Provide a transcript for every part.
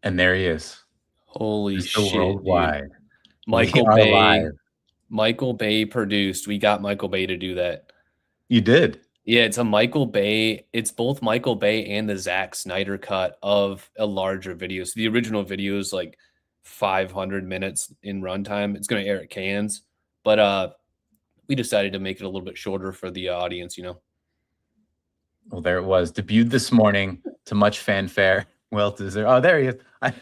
And there he is, Holy Mr. shit, dude. Worldwide. We Michael are Bay. live. Michael Bay produced. We got Michael Bay to do that. You did. Yeah, it's a Michael Bay. It's both Michael Bay and the Zack Snyder cut of a larger video. So the original video is like 500 minutes in runtime. It's going to air at Cannes, but we decided to make it a little bit shorter for the audience, you know. Well, there it was. Debuted this morning to much fanfare. Well deserved. Oh, there he is. I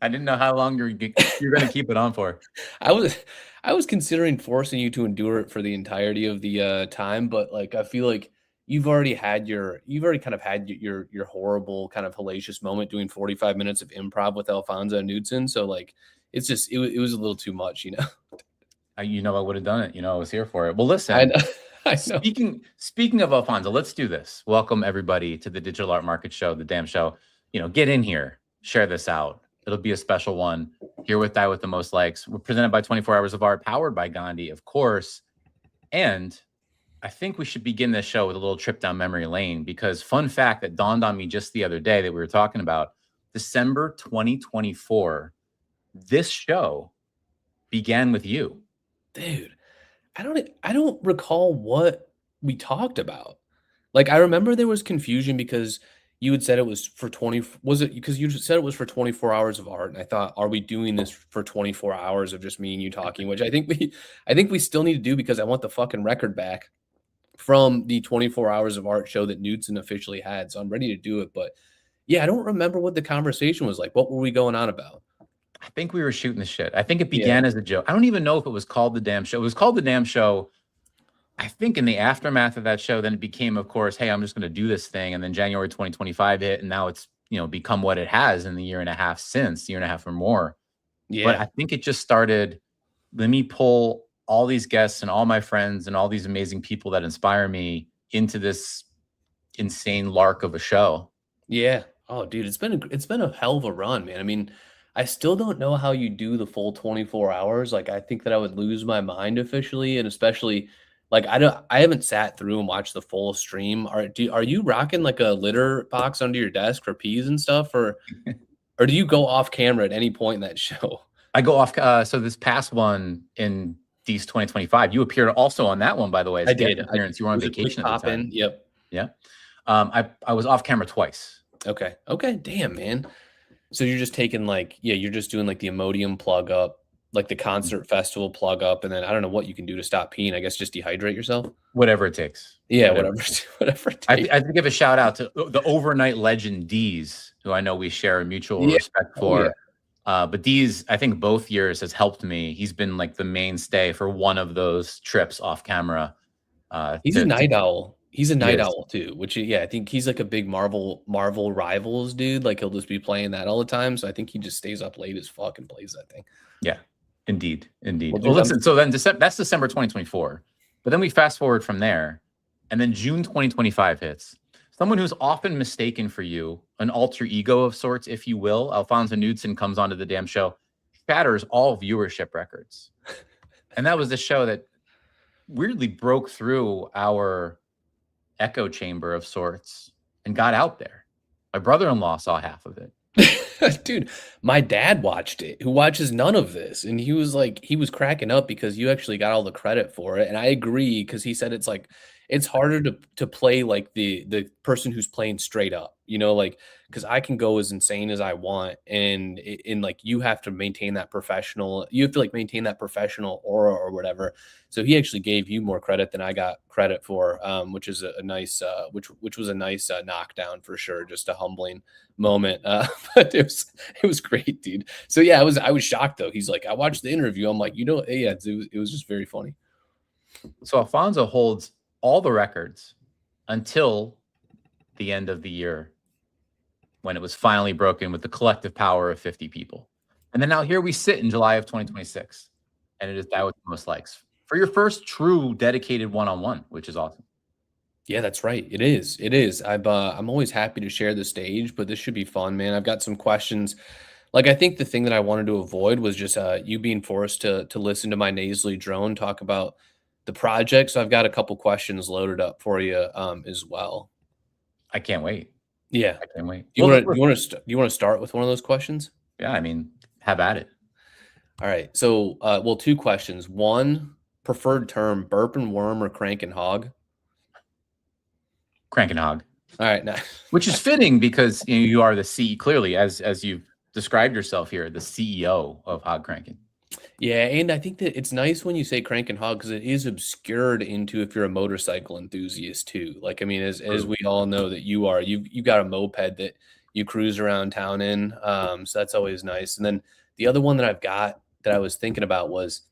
didn't know how long you're going to keep it on for. I was considering forcing you to endure it for the entirety of the time, but like I feel like you've already kind of had your horrible kind of hellacious moment doing 45 minutes of improv with Alfonso Knudsen. So like it's just it was a little too much, you know. I would have done it. I was here for it. Well, listen. I know. Speaking of Alfonso, let's do this. Welcome everybody to the Digital Art Market Show, the damn show. Get in here, share this out. It'll be a special one. Here with Die with the Most Likes. We're presented by 24 Hours of Art, powered by Gandhi, of course. And I think we should begin this show with a little trip down memory lane, because fun fact that dawned on me just the other day that we were talking about, December 2024, this show began with you. Dude, I don't recall what we talked about. Like, I remember there was confusion because you had said it was for 20. Was it because you said it was for 24 hours of art? And I thought, are we doing this for 24 hours of just me and you talking? Which I think we still need to do, because I want the fucking record back from the 24 hours of art show that Knudsen officially had. So I'm ready to do it. But yeah, I don't remember what the conversation was like. What were we going on about? I think we were shooting the shit. I think it began as a joke. I don't even know if it was called The Damn Show. It was called The Damn Show. I think in the aftermath of that show, then it became, of course, hey, I'm just going to do this thing. And then January 2025 hit, and now it's, become what it has in the year and a half or more. Yeah. But I think it just started, let me pull all these guests and all my friends and all these amazing people that inspire me into this insane lark of a show. Yeah. Oh, dude, it's been a hell of a run, man. I mean, I still don't know how you do the full 24 hours. Like, I think that I would lose my mind officially, and especially like I haven't sat through and watched the full stream. Are you rocking like a litter box under your desk for peas and stuff, or do you go off camera at any point in that show? I go off. So this past one in D's 2025, you appeared also on that one, by the way. I did. You were on vacation at the time. Yep. Yeah. I was off camera twice. Okay. Damn, man. So you're just taking you're just doing like the Imodium plug up, like the concert festival plug up, and then I don't know what you can do to stop peeing. I guess just dehydrate yourself. Whatever it takes. Yeah, whatever it takes. I have to give a shout out to the overnight legend D's, who I know we share a mutual respect for. Yeah. But D's, I think both years has helped me. He's been like the mainstay for one of those trips off camera. He's a night owl. He's a night owl too, which I think he's like a big Marvel Rivals dude. Like he'll just be playing that all the time. So I think he just stays up late as fuck and plays that thing. Yeah, indeed. Well, listen. So then that's December 2024. But then we fast forward from there, and then June 2025 hits. Someone who's often mistaken for you, an alter ego of sorts, if you will, Alfonso Knudsen, comes onto the damn show, shatters all viewership records. And that was the show that weirdly broke through our echo chamber of sorts and got out there. My brother-in-law saw half of it. Dude, my dad watched it, who watches none of this. And he was cracking up because you actually got all the credit for it. And I agree, because he said it's harder to play like the person who's playing straight up, like, because I can go as insane as I want, and like you have to maintain that professional aura or whatever. So he actually gave you more credit than I got credit for, which is a nice which was a nice knockdown for sure, just a humbling moment. But it was great, dude. So yeah, I was shocked though. He's like, I watched the interview. I'm like, yeah, it was just very funny. So Alfonso holds all the records until the end of the year, when it was finally broken with the collective power of 50 people. And then now here we sit in July of 2026, and it is Die with the Most Likes for your first true dedicated one-on-one, which is awesome. Yeah, that's right. It is. I'm always happy to share the stage, but this should be fun, man. I've got some questions. Like, I think the thing that I wanted to avoid was just you being forced to listen to my nasally drone talk about the project. So I've got a couple questions loaded up for you as well. I can't wait. Yeah, I can't wait. You want to start with one of those questions? Yeah, I mean, have at it. All right. So, well, two questions. One, preferred term, burp and worm or crank and hog? Crank and hog. All right. Now, which is fitting because you are the CEO, clearly, as you've described yourself here, the CEO of Hog Cranking. yeah, and I think that it's nice when you say crank and hog because it is obscured into if you're a motorcycle enthusiast too. Like, I mean, as we all know that you are, you got a moped that you cruise around town in. So that's always nice. And then the other one that I've got that I was thinking about was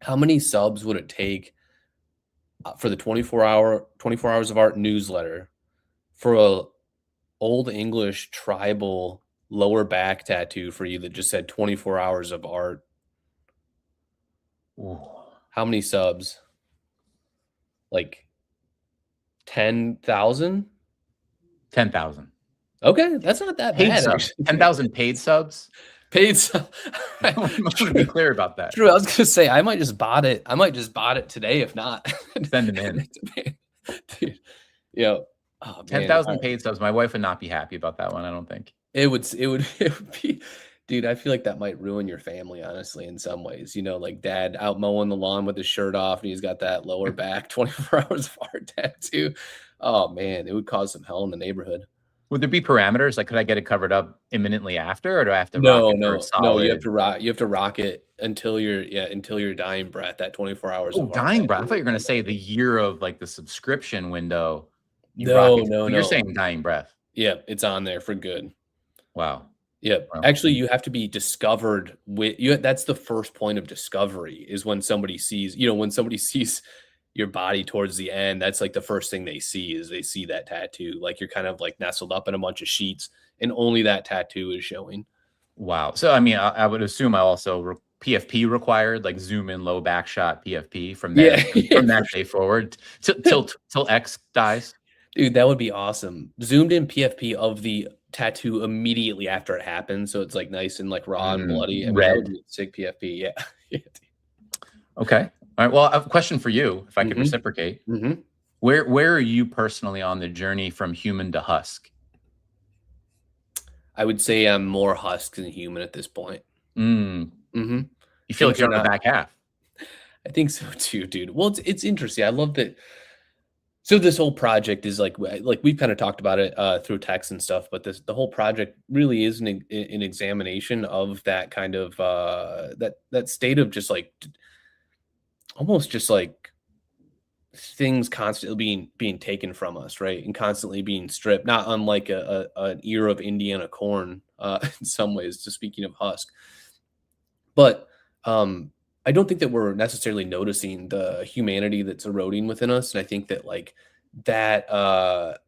how many subs would it take for the 24 hours of art newsletter for a old English tribal lower back tattoo for you that just said 24 hours of art? Ooh. How many subs? Like 10,000? 10,000. Okay, that's not that Paid bad. subs. 10,000 paid subs. Paid subs. I want to be clear about that. True. I was gonna say I might just bought it. I might just bought it today, if not. Send them in. Dude, yeah. Oh, 10,000 paid subs. My wife would not be happy about that one, I don't think. It would it would be, dude, I feel like that might ruin your family, honestly, in some ways. You know, like dad out mowing the lawn with his shirt off and he's got that lower back 24 hours of art tattoo. Oh man, it would cause some hell in the neighborhood. Would there be parameters? Like, could I get it covered up imminently after, or do I have to No, rock it for a solid? no, you have to rock it until your dying breath, that 24 hours Oh, of art dying breath. I tattoo. thought you were going to say the year of like the subscription window. You No, rock it. no, You're no. saying dying breath. Yeah, it's on there for good. Wow. Yep. Wow. Actually, you have to be discovered with you. That's the first point of discovery is when somebody sees, when somebody sees your body towards the end, that's like the first thing they see is they see that tattoo. Like you're kind of like nestled up in a bunch of sheets and only that tattoo is showing. Wow. So, I mean, I would assume I also PFP required, like zoom in low back shot PFP from there, from that day forward till X dies. Dude, that would be awesome. Zoomed in PFP of the tattoo immediately after it happens. So it's like nice and like raw and bloody. I mean, that would be sick PFP. Yeah. Okay. All right. Well, I have a question for you, if I could reciprocate. Where are you personally on the journey from human to husk? I would say I'm more husk than human at this point. You feel like you're on the back half. I think so too, dude. Well, it's interesting. I love that. So this whole project is like we've kind of talked about it through text and stuff, but the whole project really is an examination of that kind of that state of just like almost just like things constantly being taken from us, right, and constantly being stripped. Not unlike an ear of Indiana corn in some ways. To speaking of husk, but I don't think that we're necessarily noticing the humanity that's eroding within us. And I think that like that,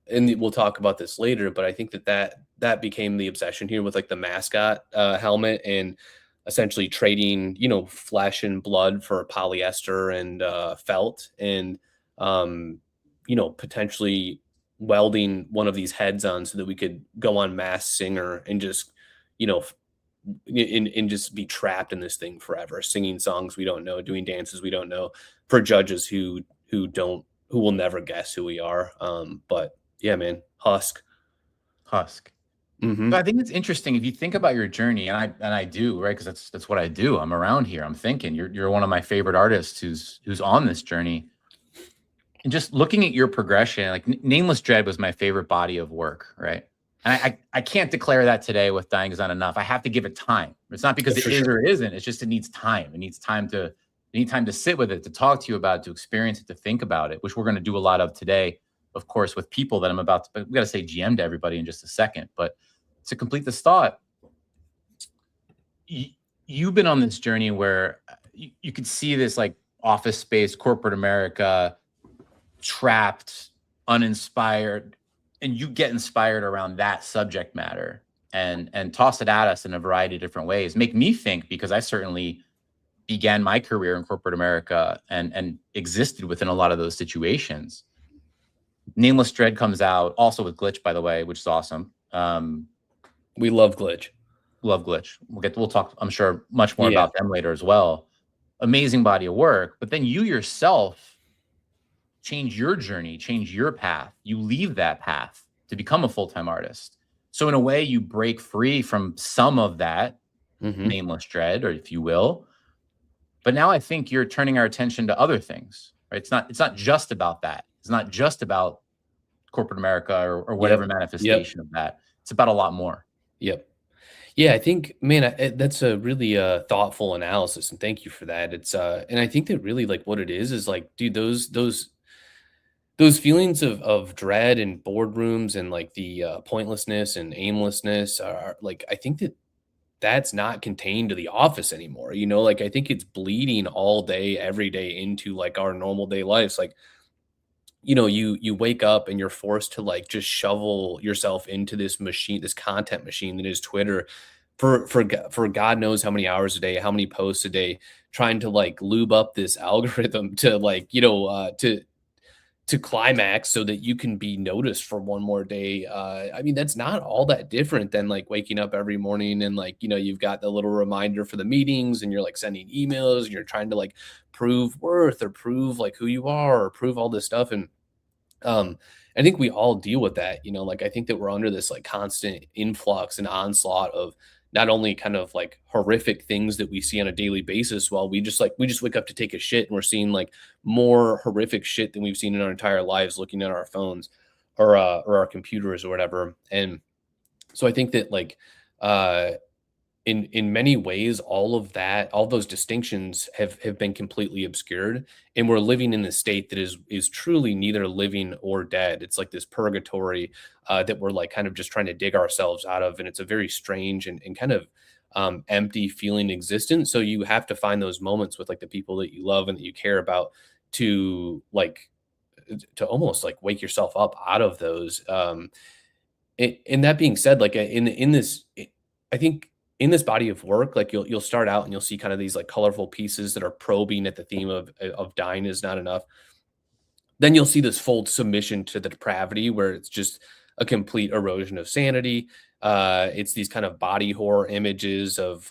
and we'll talk about this later, but I think that became the obsession here with like the mascot helmet and essentially trading, flesh and blood for polyester and felt and, potentially welding one of these heads on so that we could go on Masked Singer and just, and just be trapped in this thing forever, singing songs we don't know, doing dances we don't know, for judges who will never guess who we are. But yeah, man, husk. But I think it's interesting if you think about your journey, and I do, right? Because that's what I do. I'm around here. I'm thinking you're one of my favorite artists who's on this journey. And just looking at your progression, like Nameless Dread was my favorite body of work, right? And I can't declare that today with Dying Is Not Enough. I have to give it time. It's not because it is or it isn't. It's just it needs time. It needs time to sit with it, to talk to you about it, to experience it, to think about it, which we're going to do a lot of today, of course, with people that I'm about to, but we got to say GM to everybody in just a second. But to complete this thought, you've been on this journey where you could see this like office space, corporate America, trapped, uninspired, and you get inspired around that subject matter and toss it at us in a variety of different ways. Make me think, because I certainly began my career in corporate America and existed within a lot of those situations. Nameless Dread comes out also with Glitch, by the way, which is awesome. We love Glitch. Love Glitch. We'll talk, I'm sure, much more about them later as well. Amazing body of work. But then you yourself change your journey, change your path. You leave that path to become a full-time artist. So in a way, you break free from some of that nameless dread, or if you will. But now I think you're turning our attention to other things, right? It's not just about that. It's not just about corporate America or whatever manifestation of that. It's about a lot more. Yep. Yeah, I think, man, that's a really thoughtful analysis, and thank you for that. It's and I think that really like what it is like, dude, those feelings of dread and boardrooms and like the pointlessness and aimlessness are like, I think that that's not contained to the office anymore. You know, like I think it's bleeding all day, every day into like our normal day lives. Like, you know, you wake up and you're forced to like just shovel yourself into this machine, this content machine that is Twitter for God knows how many hours a day, how many posts a day, trying to like lube up this algorithm to like, you know, to climax so that you can be noticed for one more day. I mean, that's not all that different than like waking up every morning and like, you know, you've got the little reminder for the meetings and you're like sending emails and you're trying to like prove worth or prove like who you are or prove all this stuff. And um, I think we all deal with that, you know, like I think that we're under this like constant influx and onslaught of not only kind of like horrific things that we see on a daily basis while we just wake up to take a shit and we're seeing like more horrific shit than we've seen in our entire lives looking at our phones or our computers or whatever. And so I think that like uh in many ways all of that, all those distinctions have been completely obscured, and we're living in this state that is truly neither living or dead. It's like this purgatory that we're like kind of just trying to dig ourselves out of, and it's a very strange and kind of empty feeling existence. So you have to find those moments with like the people that you love and that you care about to like to almost like wake yourself up out of those. And that being said, like in this, I think in this body of work, like you'll start out and you'll see kind of these like colorful pieces that are probing at the theme of dying is not enough. Then you'll see this full submission to the depravity where it's just a complete erosion of sanity. It's these kind of body horror images of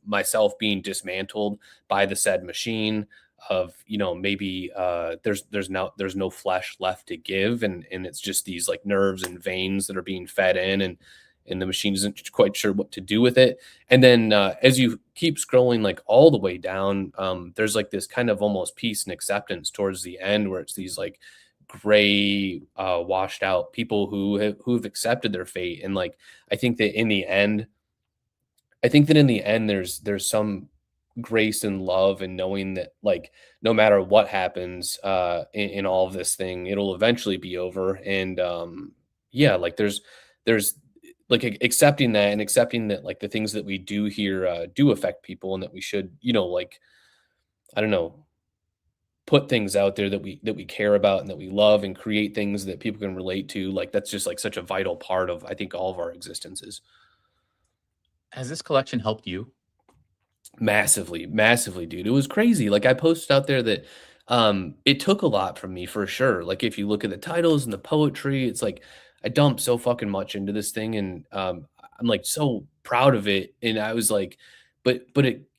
myself being dismantled by the said machine. Of you know maybe there's no flesh left to give, and it's just these like nerves and veins that are being fed in, and the machine isn't quite sure what to do with it. And then as you keep scrolling like all the way down, there's like this kind of almost peace and acceptance towards the end where it's these like gray, washed out people who've accepted their fate. And like I think that in the end, there's some grace and love and knowing that like no matter what happens in all of this thing, it'll eventually be over. And yeah, like there's like accepting that and accepting that like the things that we do here do affect people and that we should, you know, like I don't know, put things out there that we care about and that we love and create things that people can relate to. Like that's just like such a vital part of I think all of our existences. Has this collection helped you? Massively, massively, dude. It was crazy. Like I posted out there that it took a lot from me for sure. Like if you look at the titles and the poetry, it's like I dumped so fucking much into this thing and I'm like so proud of it. And I was like, but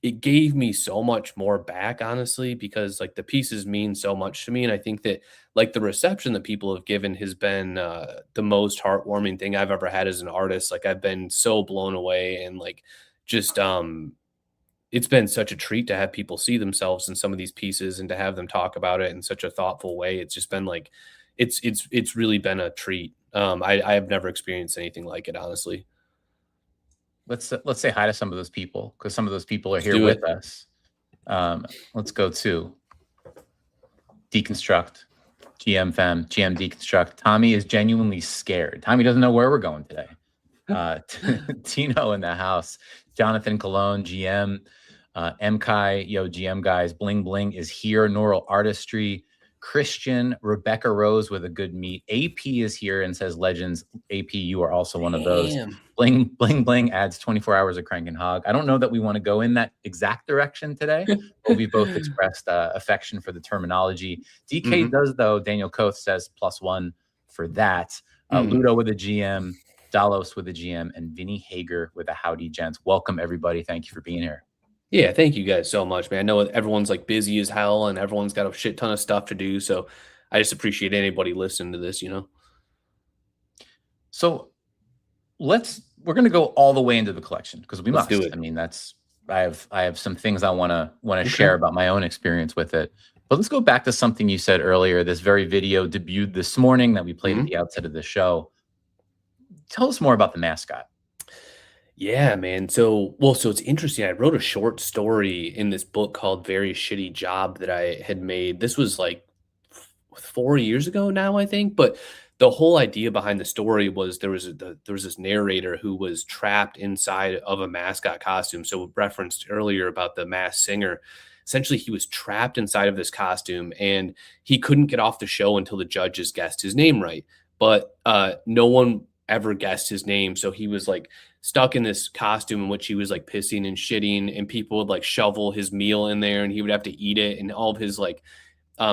it gave me so much more back, honestly, because like the pieces mean so much to me. And I think that like the reception that people have given has been the most heartwarming thing I've ever had as an artist. Like I've been so blown away and like just it's been such a treat to have people see themselves in some of these pieces and to have them talk about it in such a thoughtful way. It's just been like, it's really been a treat. I have never experienced anything like it, honestly. Let's say hi to some of those people because some of those people are Let's here do with it. us. Let's go to Deconstruct, GM Fem, GM Deconstruct. Tommy is genuinely scared. Tommy doesn't know where we're going today. Tino in the house, Jonathan Cologne, GM, MKai, yo, GM guys, Bling Bling is here, Neural Artistry, Christian, Rebecca Rose with a good meet. AP is here and says, Legends, AP, you are also one of those. Bling Bling adds 24 hours of Crank and Hog. I don't know that we want to go in that exact direction today, but we both expressed affection for the terminology. DK does, though. Daniel Koth says +1 for that. Ludo with a GM, Dalos with a GM, and Vinny Hager with a howdy, gents. Welcome, everybody. Thank you for being here. Yeah, thank you guys so much, man. I know everyone's like busy as hell and everyone's got a shit ton of stuff to do. So I just appreciate anybody listening to this, you know? So we're going to go all the way into the collection because we Let's must. do it. I mean, I have some things I want to share about my own experience with it. But let's go back to something you said earlier. This very video debuted this morning that we played at the outset of the show. Tell us more about the mascot. Yeah, man. So it's interesting. I wrote a short story in this book called Very Shitty Job that I had made. This was like 4 years ago now, I think. But the whole idea behind the story was there was this narrator who was trapped inside of a mascot costume. So referenced earlier about the Masked Singer. Essentially, he was trapped inside of this costume and he couldn't get off the show until the judges guessed his name right. But no one ever guessed his name. So he was like stuck in this costume in which he was like pissing and shitting, and people would like shovel his meal in there and he would have to eat it. And all of his like,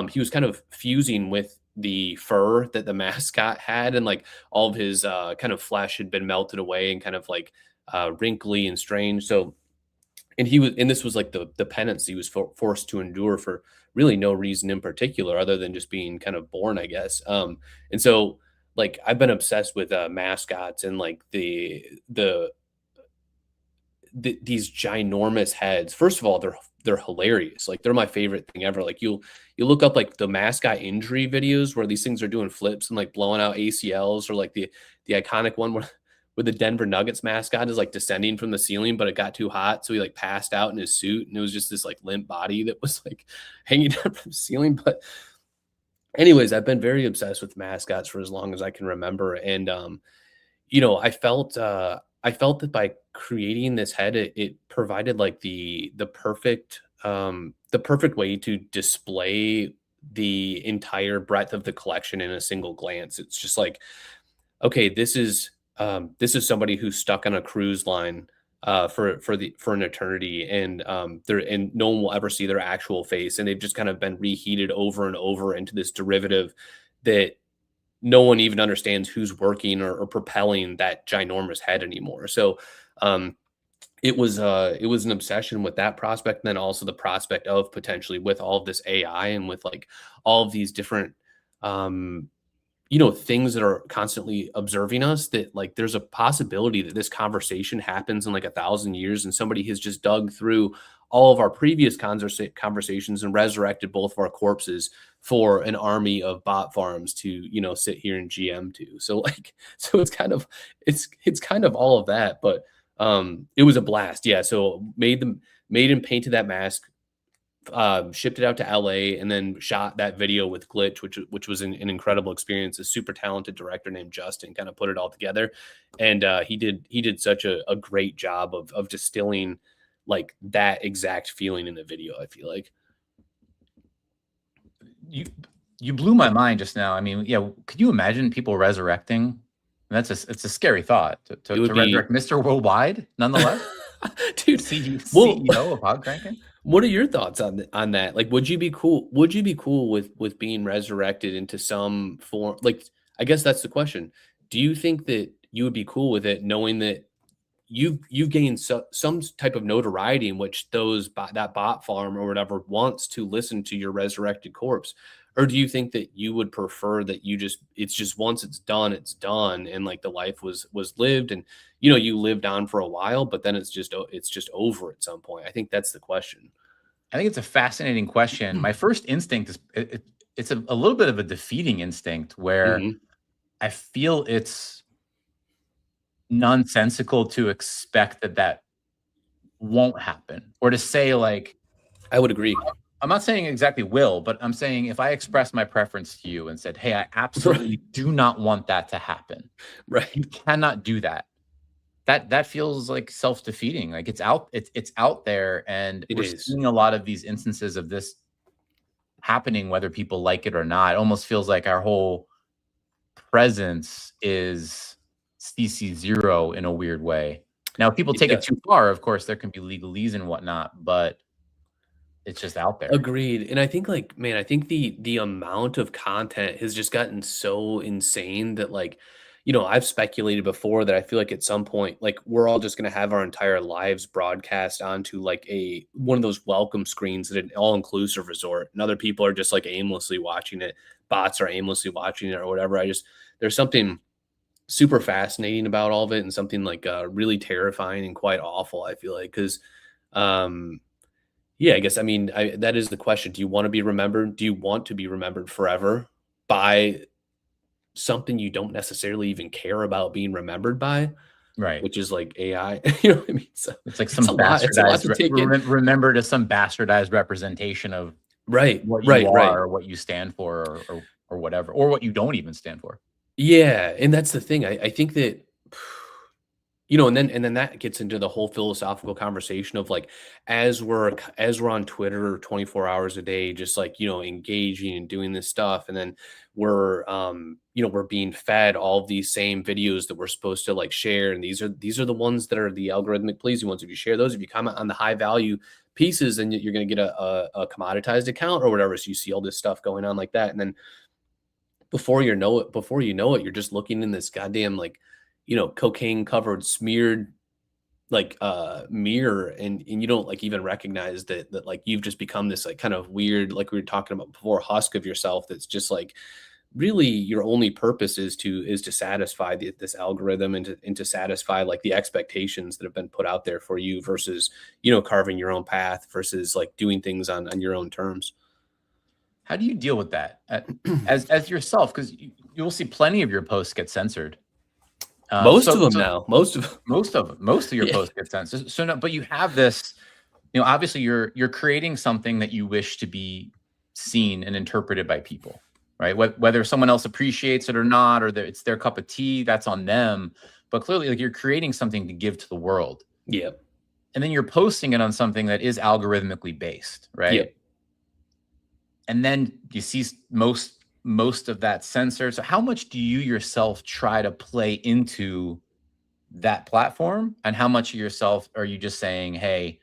he was kind of fusing with the fur that the mascot had, and like all of his kind of flesh had been melted away and kind of like wrinkly and strange. So, and this was like the penance he was forced to endure for really no reason in particular other than just being kind of born, I guess. And so like I've been obsessed with mascots and like these ginormous heads. First of all, they're hilarious. Like they're my favorite thing ever. Like you look up like the mascot injury videos where these things are doing flips and like blowing out ACLs, or like the iconic one where the Denver Nuggets mascot is like descending from the ceiling, but it got too hot, so he like passed out in his suit, and it was just this like limp body that was like hanging down from the ceiling. But anyways, I've been very obsessed with mascots for as long as I can remember, and I felt that by creating this head, it provided like the perfect way to display the entire breadth of the collection in a single glance. It's just like, okay, this is somebody who's stuck on a cruise line for an eternity, and no one will ever see their actual face, and they've just kind of been reheated over and over into this derivative that no one even understands who's working or propelling that ginormous head anymore. So it was an obsession with that prospect, and then also the prospect of potentially with all of this AI and with like all of these different things that are constantly observing us, that like there's a possibility that this conversation happens in like 1,000 years and somebody has just dug through all of our previous conversations and resurrected both of our corpses for an army of bot farms to, sit here and GM to. So like, so it's kind of all of that, but it was a blast. Yeah. So made and painted that mask, shipped it out to LA, and then shot that video with Glitch, which was an incredible experience. A super talented director named Justin kind of put it all together. And he did such a great job of distilling like that exact feeling in the video, I feel like. You blew my mind just now. I mean, yeah, could you imagine people resurrecting? It's a scary thought to resurrect Mr. Worldwide, nonetheless. Dude, CEO of Hog Cranking. What are your thoughts on that? Like, would you be cool with being resurrected into some form? Like, I guess that's the question. Do you think that you would be cool with it, knowing that you've gained some type of notoriety in which that bot farm or whatever wants to listen to your resurrected corpse? Or do you think that you would prefer that it's just once it's done, and like the life was lived, and you lived on for a while, but then it's just over at some point? I think that's the question. I think it's a fascinating question. My first instinct is it's a little bit of a defeating instinct where I feel it's nonsensical to expect that won't happen, or to say like, I would agree. I'm not saying exactly will, but I'm saying if I expressed my preference to you and said, hey, I absolutely do not want that to happen. Right. You cannot do that. That feels like self-defeating. Like it's out there, and we're seeing a lot of these instances of this happening, whether people like it or not. It almost feels like our whole presence is CC0 in a weird way. Now, if people take it too far, of course, there can be legalese and whatnot, but it's just out there. Agreed. And I think like, man, I think the amount of content has just gotten so insane that like, I've speculated before that I feel like at some point, like we're all just going to have our entire lives broadcast onto like one of those welcome screens at an all-inclusive resort, and other people are just like aimlessly watching it. Bots are aimlessly watching it or whatever. There's something super fascinating about all of it, and something like really terrifying and quite awful, I feel like, because yeah, I guess, I mean, that is the question. Do you want to be remembered? Do you want to be remembered forever by something you don't necessarily even care about being remembered by, Right. which is like AI? You know what I mean? So It's like it's some a lot. It's a lot bastardized to take in. remembered as some bastardized representation of Right, what you right, are right. or what you stand for or whatever, or what you don't even stand for. Yeah, and that's the thing. I think that, and then that gets into the whole philosophical conversation of like, as we're on Twitter 24 hours a day, just like, engaging and doing this stuff, and then we're being fed all of these same videos that we're supposed to like share, and these are the ones that are the algorithmic pleasing ones. If you share those, if you comment on the high value pieces, then you're going to get a commoditized account or whatever. So you see all this stuff going on like that, and then before you know it, you're just looking in this goddamn like, cocaine covered smeared like mirror, and you don't like even recognize that like you've just become this like kind of weird, like we were talking about before, husk of yourself that's just like really your only purpose is to satisfy this algorithm, and to satisfy like the expectations that have been put out there for you, versus carving your own path, versus like doing things on your own terms. How do you deal with that as yourself? Because you'll see plenty of your posts get censored. Most of So them now, most of them. most of your Yeah. posts get censored. So no, but you have this. Obviously you're creating something that you wish to be seen and interpreted by people, right? Whether someone else appreciates it or not, or it's their cup of tea, that's on them. But clearly, like, you're creating something to give to the world, Yeah. and then you're posting it on something that is algorithmically based, right? Yep. And then you see most of that censored. So how much do you yourself try to play into that platform, and how much of yourself are you just saying, hey,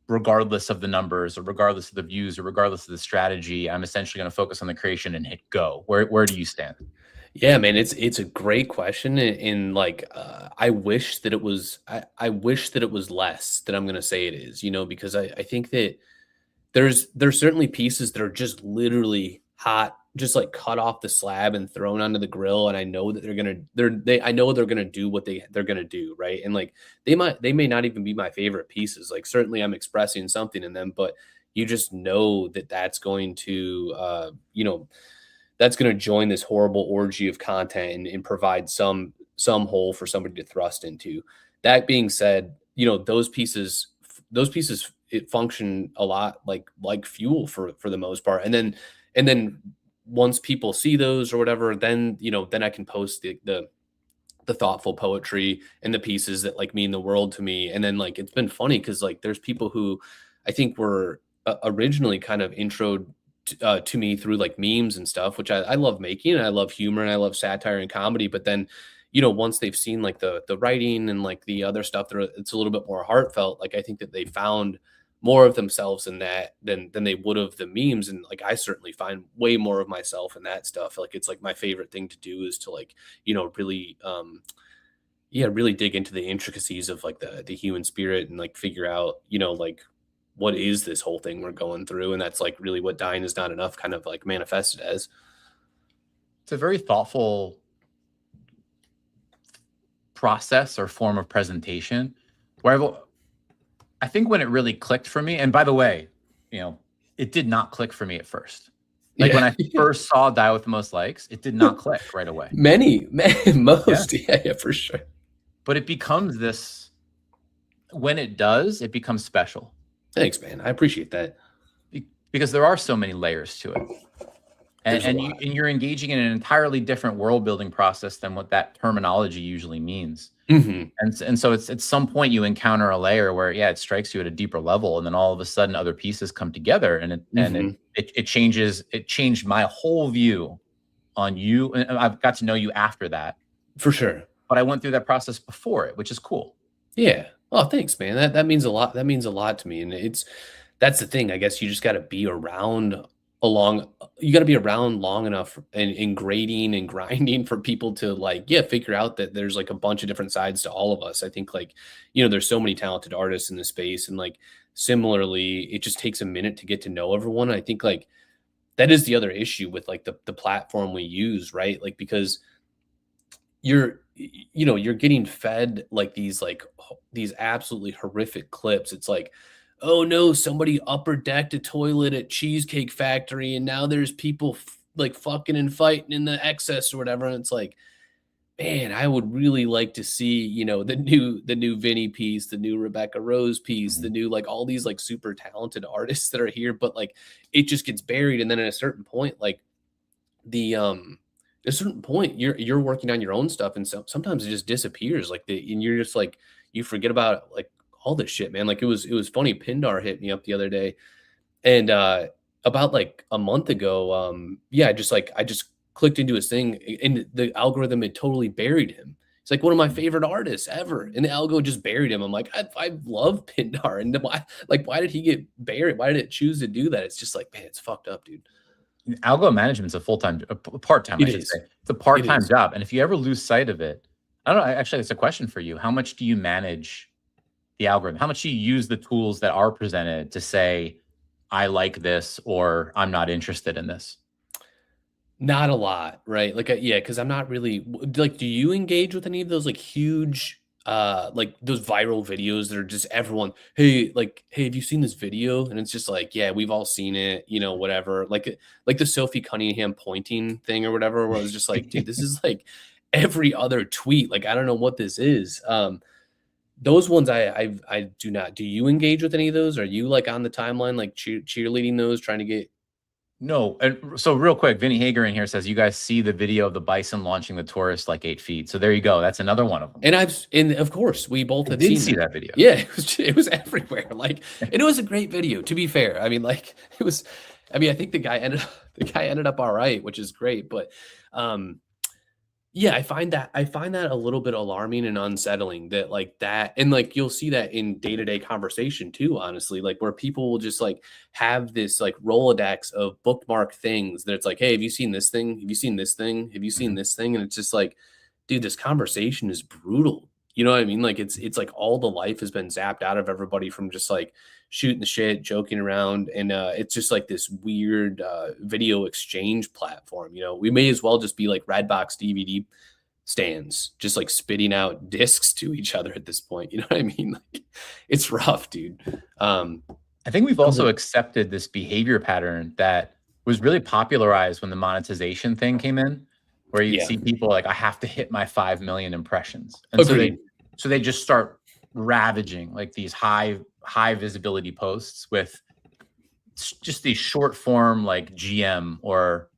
regardless of the numbers or regardless of the views or regardless of the strategy, I'm essentially going to focus on the creation and hit go? Where do you stand? Yeah, man, it's a great question, and like I wish that it was less that I'm gonna say it is, because I think that there's certainly pieces that are just literally hot, just like cut off the slab and thrown onto the grill, and I know that I know they're gonna do what they're gonna do, right? And like they may not even be my favorite pieces. Like certainly I'm expressing something in them, but you just know that that's going to that's going to join this horrible orgy of content, and provide some hole for somebody to thrust into. That being said, those pieces it function a lot like fuel for the most part, and then once people see those or whatever, then I can post the thoughtful poetry and the pieces that like mean the world to me. And then like it's been funny because like there's people who I think were originally kind of intro to me through like memes and stuff, which I love making, and I love humor, and I love satire and comedy. But then, once they've seen like the writing and like the other stuff, it's a little bit more heartfelt. Like I think that they found more of themselves in that than they would have the memes. And like I certainly find way more of myself in that stuff. Like it's like my favorite thing to do is to like, really really dig into the intricacies of like the human spirit, and like figure out, like what is this whole thing we're going through. And that's like really what Dying Is Not Enough kind of like manifested as. It's a very thoughtful process or form of presentation where I think when it really clicked for me, and by the way, it did not click for me at first. Like when I first saw Die With the Most Likes, it did not click right away. Most, yeah, for sure. But it becomes this, when it does, it becomes special. Thanks, man. I appreciate that. Because there are so many layers to it. And you're engaging in an entirely different world building process than what that terminology usually means. Mm-hmm. And so it's at some point you encounter a layer where it strikes you at a deeper level, and then all of a sudden other pieces come together, and it changed my whole view on you. And I've got to know you after that, for sure. But I went through that process before it, which is cool. Yeah. Oh, thanks, man. That means a lot. That means a lot to me, and that's the thing. I guess you just got to be around you got to be around long enough and grading and grinding for people to like, figure out that there's like a bunch of different sides to all of us. I think like, there's so many talented artists in this space. And like, similarly, it just takes a minute to get to know everyone. I think like that is the other issue with like the platform we use, right? Like, because you're getting fed like these absolutely horrific clips. It's like, oh no, somebody upper decked a toilet at Cheesecake Factory, and now there's people like fucking and fighting in the excess or whatever. And it's like, man, I would really like to see, the new Vinny piece, the new Rebecca Rose piece, the new like all these like super talented artists that are here, but like it just gets buried. And then at a certain point, like the at a certain point, you're working on your own stuff, and sometimes it just disappears. And you're just like you forget about like all this shit, man. Like it was funny. Pindar hit me up the other day, and about like a month ago, yeah, I just clicked into his thing, and the algorithm had totally buried him. It's like one of my favorite artists ever, and the algo just buried him. I'm like, I love Pindar, and why did he get buried? Why did it choose to do that? It's just like, man, it's fucked up, dude. Algo management's a part-time, I should say. It's a part-time job. And if you ever lose sight of it, I don't know, actually, it's a question for you. How much do you manage the algorithm? How much do you use the tools that are presented to say, I like this, or I'm not interested in this? Not a lot, right? Like, yeah, because I'm not really like. Do you engage with any of those like huge, like those viral videos that are just everyone? Hey, like, hey, have you seen this video? And it's just like, yeah, we've all seen it, whatever. Like the Sophie Cunningham pointing thing or whatever, where I was just like, dude, this is like every other tweet. Like, I don't know what this is. Those ones I do not. Do you engage with any of those? Are you like on the timeline, like cheerleading those, trying to get? No. And so real quick, Vinny Hager in here says, you guys see the video of the bison launching the tourist like 8 feet. So there you go. That's another one of them. And of course, we both have did seen see that video. Yeah, it was everywhere. Like, and it was a great video, to be fair. I mean, like, I think the guy ended up all right, which is great. But yeah, I find that a little bit alarming and unsettling that like that, and like you'll see that in day-to-day conversation too, honestly, like where people will just like have this like Rolodex of bookmark things that it's like, hey, have you seen this thing? Have you seen this thing? Have you seen this thing? And it's just like, dude, this conversation is brutal. You know what I mean? Like it's like all the life has been zapped out of everybody from just like shooting the shit, joking around, and it's just like this weird video exchange platform. We may as well just be like Redbox DVD stands, just like spitting out discs to each other at this point. You know what I mean? Like it's rough, dude. I think we've also accepted this behavior pattern that was really popularized when the monetization thing came in, where you see people like, I have to hit my 5 million impressions. And so they just start ravaging like these high visibility posts with just these short form like GM or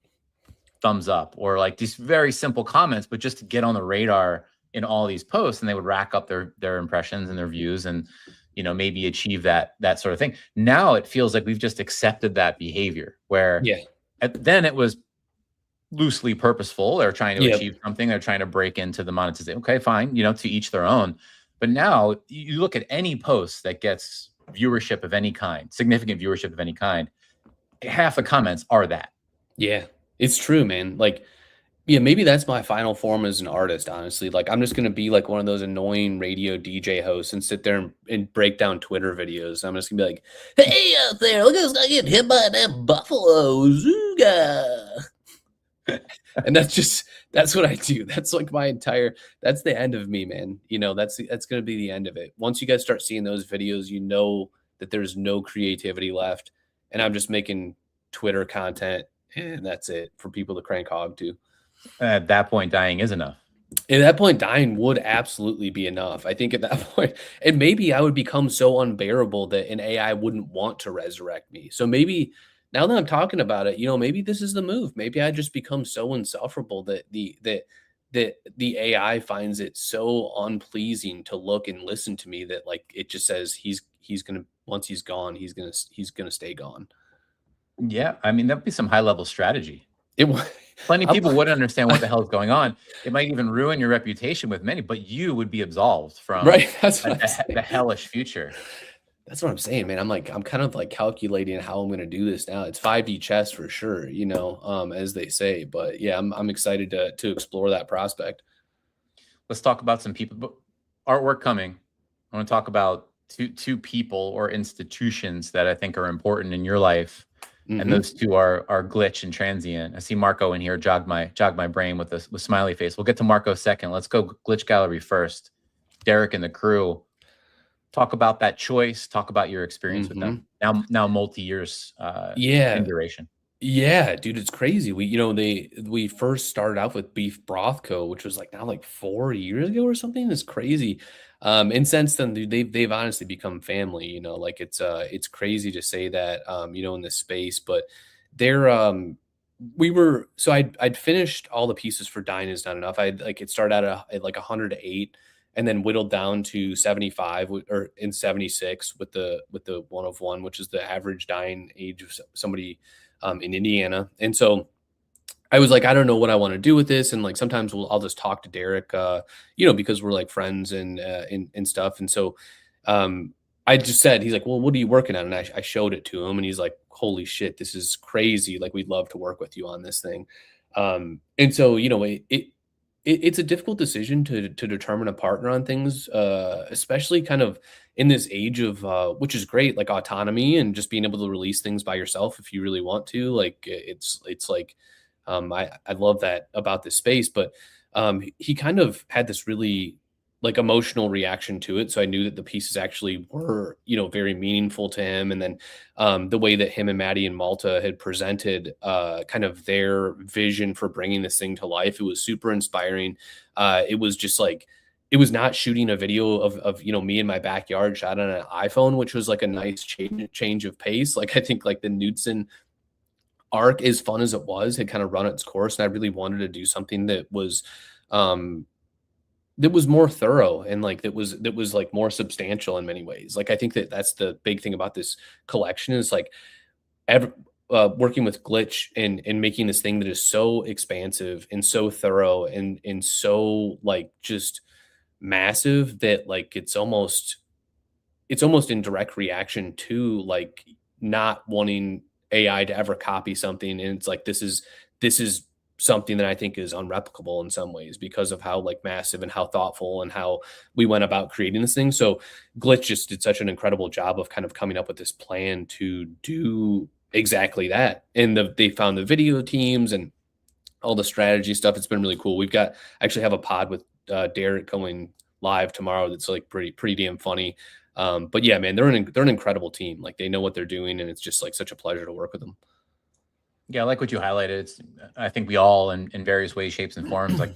thumbs up or like these very simple comments, but just to get on the radar in all these posts, and they would rack up their impressions and their views and maybe achieve that sort of thing. Now it feels like we've just accepted that behavior where then it was loosely purposeful. They're trying to achieve something. They're trying to break into the monetization. Okay, fine. To each their own. But now you look at any post that gets viewership of any kind, significant viewership of any kind, half the comments are that. Yeah, it's true, man. Like, yeah, maybe that's my final form as an artist, honestly. Like, I'm just going to be like one of those annoying radio DJ hosts and sit there and break down Twitter videos. I'm just going to be like, hey, out there, look at this guy getting hit by that buffalo. Zooga. And that's what I do. That's like that's the end of me, man. That's going to be the end of it. Once you guys start seeing those videos, that there's no creativity left. And I'm just making Twitter content, and that's it for people to crank hog to. At that point, dying is enough. At that point, dying would absolutely be enough. I think at that point, and maybe I would become so unbearable that an AI wouldn't want to resurrect me. So maybe now that I'm talking about it, maybe this is the move. Maybe I just become so insufferable that the AI finds it so unpleasing to look and listen to me that like it just says he's gonna, once he's gone, he's gonna stay gone. Yeah, I mean that'd be some high level strategy. Plenty of people wouldn't understand what the hell is going on. It might even ruin your reputation with many, but you would be absolved from the hellish future. That's what I'm saying, man. I'm kind of like calculating how I'm going to do this now. It's 5D chess for sure, as they say. But yeah, I'm excited to explore that prospect. Let's talk about some people. Artwork coming. I want to talk about two people or institutions that I think are important in your life. And those two are Glitch and Transient. I see Marco in here jog my brain with smiley face. We'll get to Marco second. Let's go Glitch Gallery first. Derek and the crew. Talk about that choice. Talk about your experience with them. Now multi-years in duration. Yeah, dude, it's crazy. We first started out with Beef Broth Co., which was like now like 4 years ago or something. It's crazy. And since then, dude, they've honestly become family. Like it's crazy to say that in this space, but they're I'd finished all the pieces for Dine Is Not Enough. It started out at like 108 and then whittled down to 75 or in 76 with the 1 of 1, which is the average dying age of somebody in Indiana. And so I was like, I don't know what I want to do with this. And like, sometimes I'll just talk to Derek, because we're like friends and stuff. And so I just said, he's like, well, what are you working on? And I showed it to him and he's like, holy shit, this is crazy. Like, we'd love to work with you on this thing. And so, it's a difficult decision to determine a partner on things, especially kind of in this age of, which is great, like autonomy and just being able to release things by yourself if you really want to. Like it's like, I love that about this space, but he kind of had this really like emotional reaction to it. So I knew that the pieces actually were, very meaningful to him. And then the way that him and Maddie and Malta had presented kind of their vision for bringing this thing to life, it was super inspiring. It was just like, it was not shooting a video of me in my backyard shot on an iPhone, which was like a nice change of pace. Like, I think like the Knudsen arc, as fun as it was, had kind of run its course. And I really wanted to do something that was more thorough and like that was like more substantial in many ways. Like, I think that's the big thing about this collection is like working with Glitch and making this thing that is so expansive and so thorough and so like just massive that like it's almost in direct reaction to like not wanting AI to ever copy something. And it's like, this is something that I think is unreplicable in some ways because of how like massive and how thoughtful and how we went about creating this thing. So Glitch just did such an incredible job of kind of coming up with this plan to do exactly that. And they found the video teams and all the strategy stuff. It's been really cool. We've actually have a pod with Derek going live tomorrow. That's like pretty damn funny. But yeah, man, they're an incredible team. Like, they know what they're doing and it's just like such a pleasure to work with them. Yeah, I like what you highlighted. I think we all, in various ways, shapes, and forms, like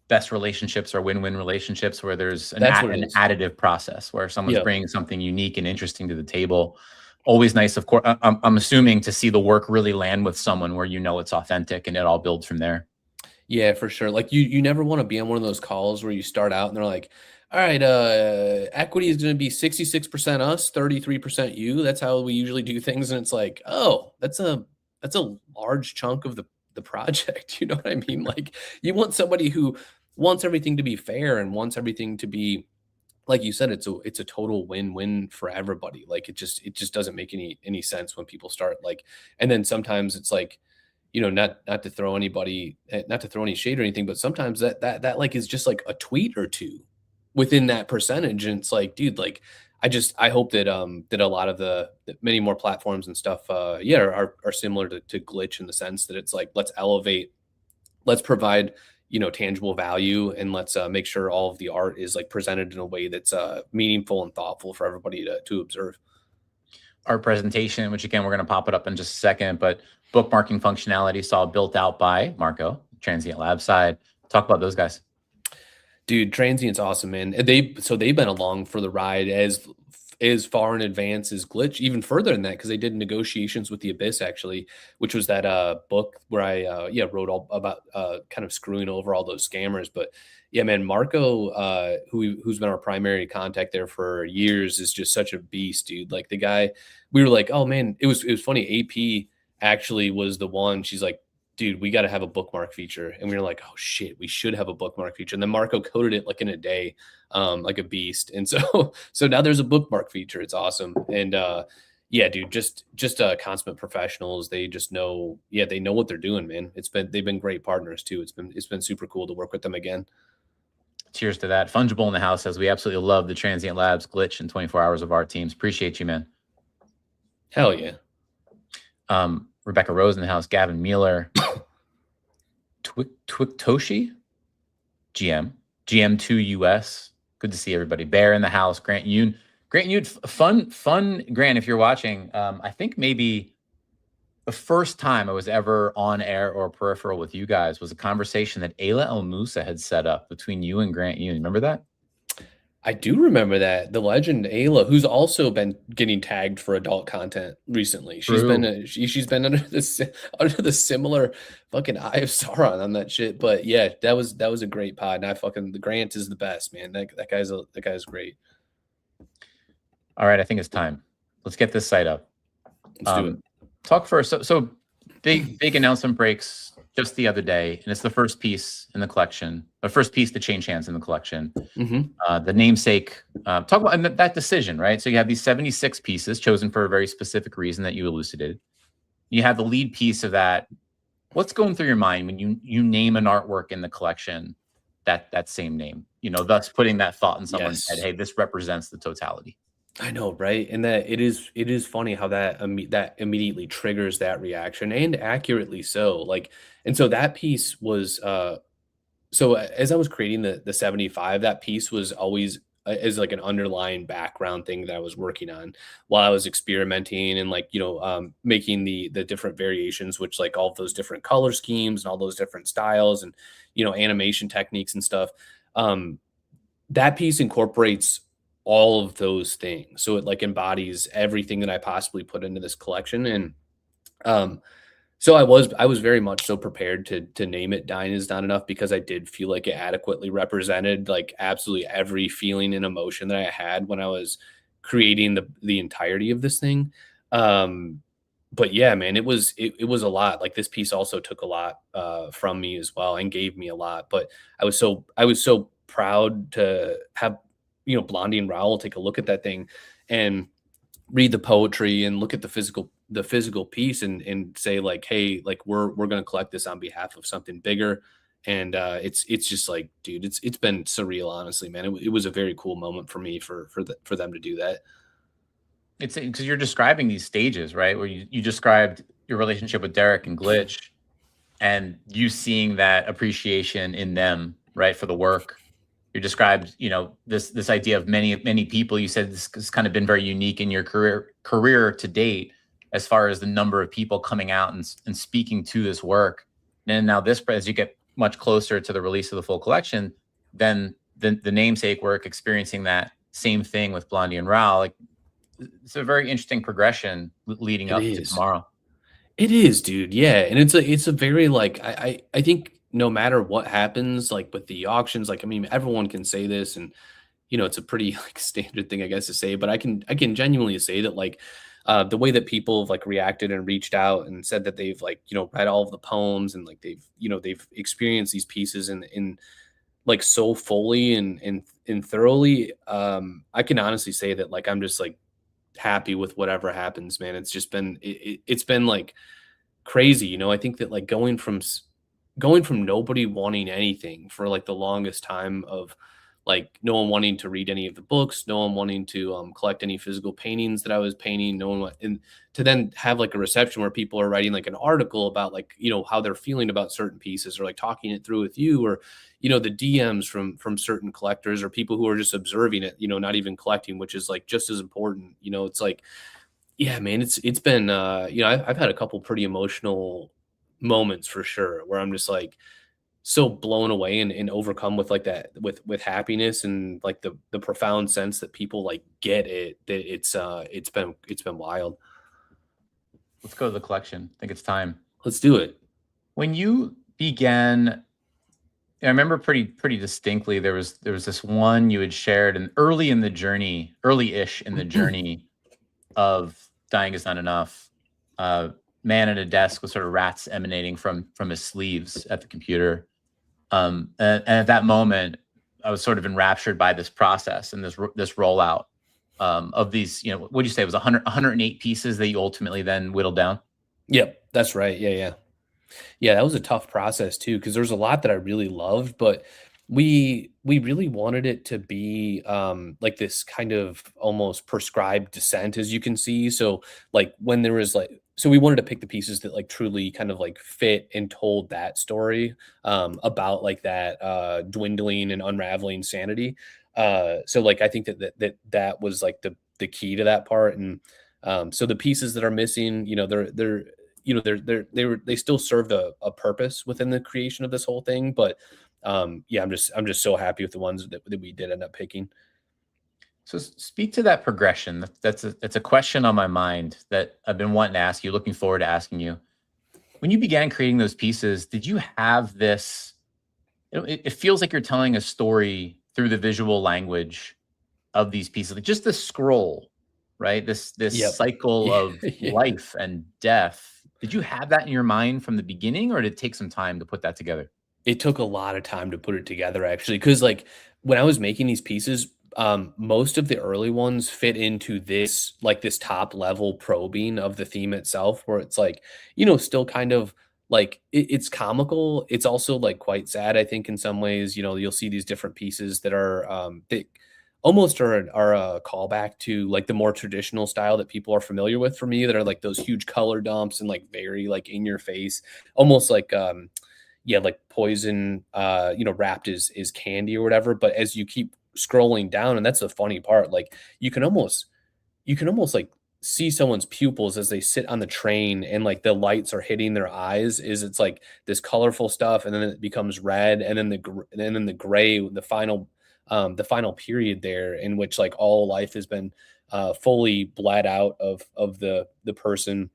best relationships are win-win relationships where there's an additive process where someone's bringing something unique and interesting to the table. Always nice, of course. I'm assuming to see the work really land with someone where it's authentic and it all builds from there. Yeah, for sure. Like you never want to be on one of those calls where you start out and they're like, all right, equity is going to be 66% us, 33% you. That's how we usually do things. And it's like, oh, that's a large chunk of the project. You know what I mean? Like, you want somebody who wants everything to be fair and wants everything to be, like you said, it's a total win-win for everybody. Like, it just doesn't make any sense when people start like, and then sometimes it's like, not to throw any shade or anything, but sometimes that like is just like a tweet or two within that percentage. And it's like, dude, like, I hope that that a lot of the many more platforms and stuff are similar to Glitch in the sense that it's like, let's elevate, let's provide tangible value, and let's make sure all of the art is like presented in a way that's meaningful and thoughtful for everybody to observe. Our presentation, which again we're going to pop it up in just a second, but bookmarking functionality saw built out by Marco, Transient Lab side. Talk about those guys. Dude, Transient's awesome, man. They've been along for the ride as far in advance as Glitch, even further than that, because they did negotiations with the Abyss, actually, which was that book where I wrote all about kind of screwing over all those scammers. But yeah, man, Marco, who's been our primary contact there for years, is just such a beast, dude. Like, the guy, we were like, oh man, it was funny. AP actually was the one. She's like, dude, we got to have a bookmark feature. And we were like, oh shit, we should have a bookmark feature. And then Marco coded it like in a day, like a beast. And so now there's a bookmark feature. It's awesome. And yeah, dude, just consummate professionals. They just know, they know what they're doing, man. They've been great partners too. It's been super cool to work with them again. Cheers to that. Fungible in the house says we absolutely love the Transient Labs, Glitch, and 24 Hours of Art teams. Appreciate you, man. Hell yeah. Rebecca Rose in the house, Gavin Mueller, Twiktoshi, GM2 US. Good to see everybody. Bear in the house, Grant Yoon. Grant Yoon, fun, Grant, if you're watching. I think maybe the first time I was ever on air or peripheral with you guys was a conversation that Ayla El Musa had set up between you and Grant Yoon. Remember that? I do remember that. The legend Ayla, who's also been getting tagged for adult content recently. She's been under the similar fucking eye of Sauron on that shit. But yeah, that was a great pod. And the Grant is the best, man. That guy's great. All right, I think it's time. Let's get this site up. Let's do it. Talk first. So big announcement breaks just the other day, and it's the first piece in the collection, the first piece to change hands in the collection. The namesake. Talk about that decision, right? So you have these 76 pieces chosen for a very specific reason that you elucidated. You have the lead piece of that. What's going through your mind when you name an artwork in the collection that same name? Thus putting that thought in someone's head. Hey, this represents the totality. I know, right? And that it is funny how that immediately triggers that reaction, and accurately so. And so that piece was so as I was creating the 75, that piece was always as like an underlying background thing that I was working on while I was experimenting and making the different variations, which like all of those different color schemes and all those different styles and animation techniques and stuff. That piece incorporates all of those things. So it like embodies everything that I possibly put into this collection. And so I was very much so prepared to name it Dying Is Not Enough, because I did feel like it adequately represented like absolutely every feeling and emotion that I had when I was creating the entirety of this thing. But yeah, man, it was a lot. Like this piece also took a lot from me as well and gave me a lot. But I was so proud to have Blondie and Raoul take a look at that thing and read the poetry and look at the physical piece and say like, hey, like we're going to collect this on behalf of something bigger. And it's just like, dude, it's been surreal, honestly, man. It was a very cool moment for me for them to do that. It's because you're describing these stages, right? Where you described your relationship with Derek and Glitch, and you seeing that appreciation in them, right, for the work. You described, this idea of many people. You said this has kind of been very unique in your career to date, as far as the number of people coming out and speaking to this work. And now this, as you get much closer to the release of the full collection, then the namesake work, experiencing that same thing with Blondie and Raoul. Like, it's a very interesting progression leading up to tomorrow. It is, dude. Yeah, and it's a very like I think. No matter what happens, like with the auctions, like, I mean, everyone can say this and, it's a pretty like standard thing, I guess, to say, but I can genuinely say that like the way that people have like reacted and reached out and said that they've like, read all of the poems and like they've experienced these pieces in like so fully and thoroughly. I can honestly say that like, I'm just like happy with whatever happens, man. It's just been, it's been like crazy. I think that like going from nobody wanting anything for like the longest time, of like no one wanting to read any of the books, no one wanting to collect any physical paintings that I was painting, and to then have like a reception where people are writing like an article about like, how they're feeling about certain pieces, or like talking it through with you, or, the DMs from certain collectors or people who are just observing it, not even collecting, which is like just as important. It's like, yeah, man, it's been, I've had a couple pretty emotional moments for sure, where I'm just like so blown away and overcome with like that with happiness and like the profound sense that people like get it, that it's been wild. Let's go to the collection. I think it's time. Let's do it. When you began, I remember pretty distinctly, there was this one you had shared and early-ish in the journey of Dying Is Not Enough. Man at a desk with sort of rats emanating from his sleeves at the computer. And at that moment, I was sort of enraptured by this process and this rollout of these, what would you say, it was 108 pieces that you ultimately then whittled down? Yep, that's right. Yeah, that was a tough process too, because there's a lot that I really loved, but We really wanted it to be, like this kind of almost prescribed descent, as you can see. So, like, when there was like so we wanted to pick the pieces that, like, truly kind of, like, fit and told that story, about, like, that, dwindling and unraveling sanity. So, like, I think that was, like, the key to that part, and, so the pieces that are missing, they're they still served a purpose within the creation of this whole thing, but yeah, I'm just so happy with the ones that we did end up picking. So speak to that progression. That's a question on my mind that I've been wanting to ask you, looking forward to asking you. When you began creating those pieces, did you have this? It feels like you're telling a story through the visual language of these pieces, like just the scroll, right? This Yep. cycle Yeah. of life and death. Did you have that in your mind from the beginning, or did it take some time to put that together? It took a lot of time to put it together actually, because like, when I was making these pieces, most of the early ones fit into this, like, this top level probing of the theme itself, where it's like, still kind of like it's comical. It's also, like, quite sad, I think, in some ways. You'll see these different pieces that are, that almost are a callback to, like, the more traditional style that people are familiar with for me, that are like those huge color dumps and, like, very, like, in your face, almost like, yeah, like poison, wrapped is candy or whatever. But as you keep scrolling down, and that's the funny part, like, you can almost like see someone's pupils as they sit on the train, and like the lights are hitting their eyes. It's like this colorful stuff, and then it becomes red, and then the gray, the final period there, in which, like, all life has been fully bled out of the person.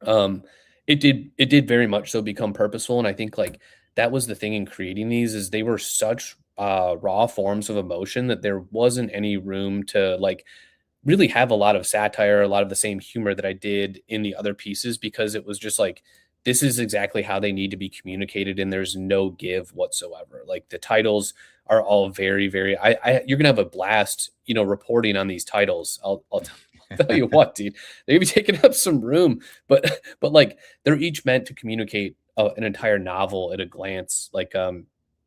um, it did very much so become purposeful, and I think, like, that was the thing in creating these, is they were such, raw forms of emotion, that there wasn't any room to, like, really have a lot of satire, a lot of the same humor that I did in the other pieces, because it was just like, this is exactly how they need to be communicated, and there's no give whatsoever. Like, the titles are all very, very. You're gonna have a blast, reporting on these titles. I'll tell you what, dude, they be taking up some room, but like, they're each meant to communicate an entire novel at a glance. Like,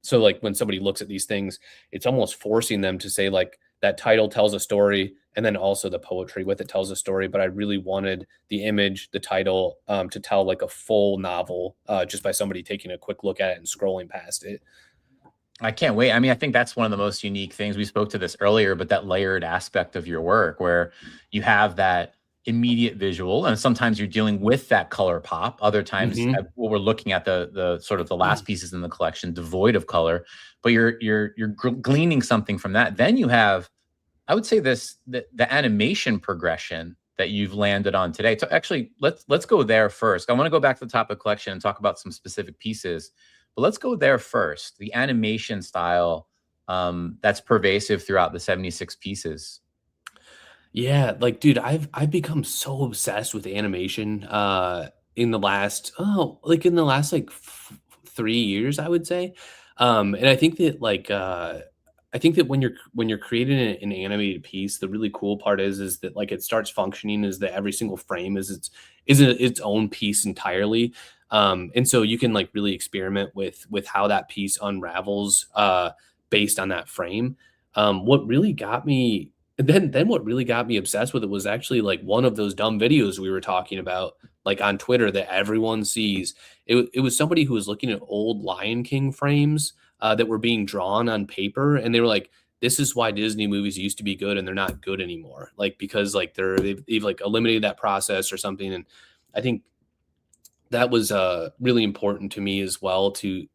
so like, when somebody looks at these things, it's almost forcing them to say, like, that title tells a story, and then also the poetry with it tells a story. But I really wanted the image, the title, to tell, like, a full novel, just by somebody taking a quick look at it and scrolling past it. I can't wait. I mean, I think that's one of the most unique things. We spoke to this earlier, but that layered aspect of your work where you have that immediate visual, and sometimes you're dealing with that color pop. Other times, Hmm. what we're looking at, the sort of the last pieces in the collection devoid of color, but you're gleaning something from that. Then you have, I would say, the animation progression that you've landed on today. So actually, let's go there first. I want to go back to the top of the collection and talk about some specific pieces, but let's go there first. The animation style, that's pervasive throughout the 76 pieces. Yeah, like, dude, I've become so obsessed with animation, in the last, like, 3 years, I would say. And I think that when you're creating an animated piece, the really cool part is that, like, it starts functioning is that every single frame is its own piece entirely. And so you can, like, really experiment with how that piece unravels, based on that frame. What really got me then what really got me obsessed with it was actually, like, one of those dumb videos we were talking about, like, on Twitter, that everyone sees. It was somebody who was looking at old Lion King frames, that were being drawn on paper, and they were like, "This is why Disney movies used to be good and they're not good anymore." Like, because, like, they've, like, eliminated that process or something. And I think that was, really important to me as well, to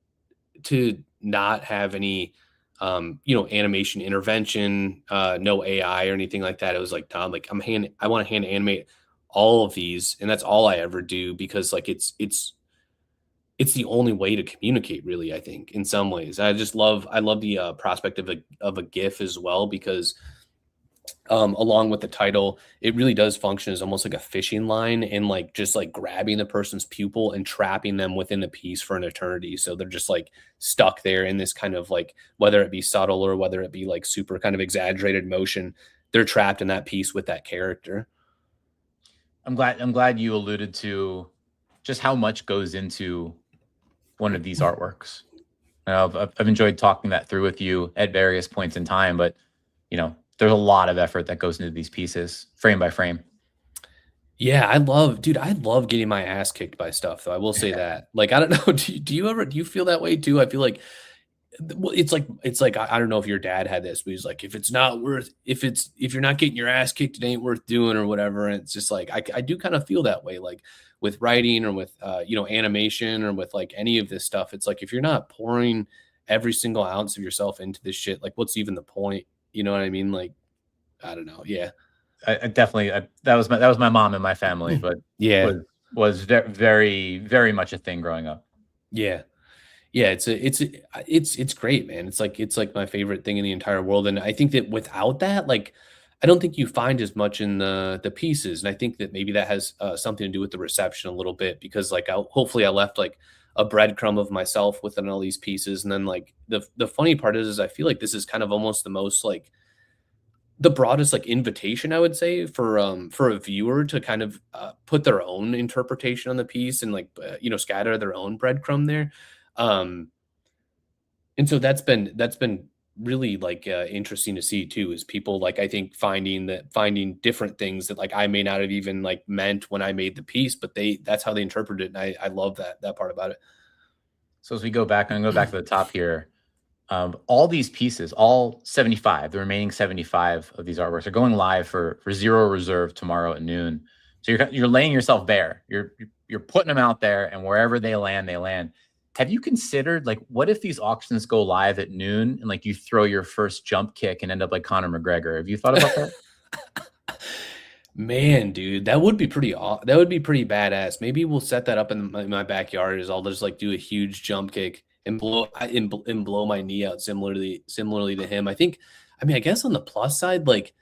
not have any, animation intervention, no AI or anything like that. It was like, Tom, like, I want to hand animate all of these, and that's all I ever do, because, like, it's the only way to communicate, really, I think, in some ways. I love the, prospect of a GIF as well, because, along with the title, it really does function as almost like a fishing line, and, like, just, like, grabbing the person's pupil and trapping them within the piece for an eternity. So they're just, like, stuck there in this kind of, like, whether it be subtle or whether it be, like, super kind of exaggerated motion, they're trapped in that piece with that character. I'm glad you alluded to just how much goes into one of these artworks. I've enjoyed talking that through with you at various points in time, but there's a lot of effort that goes into these pieces, frame by frame. Yeah, dude, I love getting my ass kicked by stuff, though. I will say that. Like, I don't know, do you feel that way too? I feel like well, it's like I don't know if your dad had this, but he's like, if you're not getting your ass kicked, it ain't worth doing or whatever. And it's just like I do kind of feel that way, like with writing or with animation or with like any of this stuff. It's like if you're not pouring every single ounce of yourself into this shit, like what's even the point? You know what I mean? Like, I don't know. Yeah. I definitely that was my mom and my family, but Yeah. was very very much a thing growing up. Yeah. Yeah, it's great, man. It's like my favorite thing in the entire world, and I think that without that, like, I don't think you find as much in the pieces, and I think that maybe that has something to do with the reception a little bit because, like, hopefully I left like a breadcrumb of myself within all these pieces, and then like the funny part is I feel like this is kind of almost the most like the broadest like invitation I would say for a viewer to kind of put their own interpretation on the piece and like scatter their own breadcrumb there. Um, and so that's been really like interesting to see too is people like I think finding different things that like I may not have even like meant when I made the piece, but that's how they interpret it, and I love that part about it. So as we go back and go back to the top here, all these pieces, all 75, the remaining 75 of these artworks are going live for Zero Reserve tomorrow at noon. So you're laying yourself bare. You're putting them out there, and wherever they land, they land. Have you considered like what if these auctions go live at noon and like you throw your first jump kick and end up like Conor McGregor? Have you thought about that? Man, dude, that would be pretty badass. Maybe we'll set that up in my backyard. Is I'll just like do a huge jump kick and blow my knee out similarly to him. I mean, I guess on the plus side, like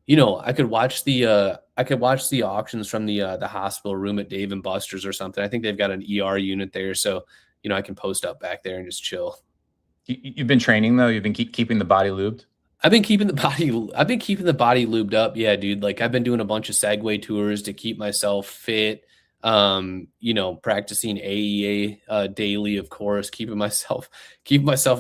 I could watch the auctions from the hospital room at Dave and Buster's or something. I think they've got an ER unit there, so I can post up back there and just chill. You've been training though. You've been keeping the body lubed. I've been keeping the body lubed up. Yeah, dude. Like I've been doing a bunch of Segway tours to keep myself fit. Practicing AEA daily, of course, keeping myself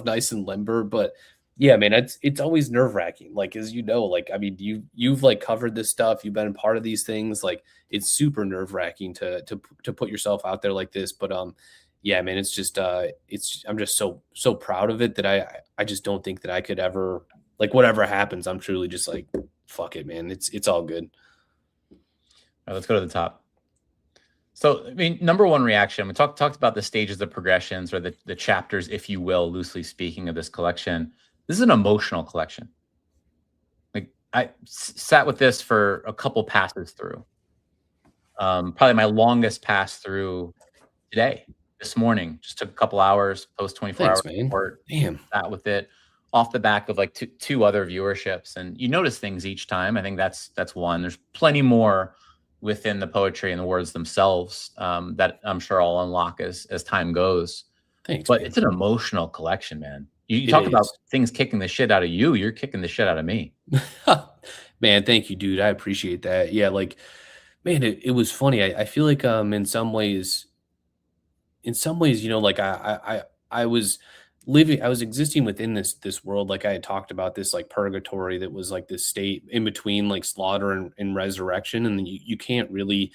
nice and limber. But yeah, man, it's always nerve-wracking. Like as you know, like I mean, you've like covered this stuff, you've been a part of these things, like it's super nerve-wracking to put yourself out there like this. But yeah, man, it's just I'm just so proud of it that I just don't think that I could ever like whatever happens, I'm truly just like, fuck it, man. It's all good. All right, let's go to the top. So, I mean, number one reaction, we talked about the stages, the progressions, or the chapters, if you will, loosely speaking, of this collection. This is an emotional collection. Like I sat with this for a couple passes through. Probably my longest pass through today, this morning. Just took a couple hours, post 24 Thanks, hours man. report, Damn. sat with it off the back of like two other viewerships, and you notice things each time. I think that's one. There's plenty more within the poetry and the words themselves that I'm sure I'll unlock as time goes. Thanks, But man. it's an emotional collection, man. You talk about things kicking the shit out of you. You're kicking the shit out of me. Man, thank you, dude. I appreciate that. Yeah, like, man, it was funny. I feel like in some ways, like I was I was existing within this world, like I had talked about this like purgatory that was like this state in between like slaughter and resurrection, and then you can't really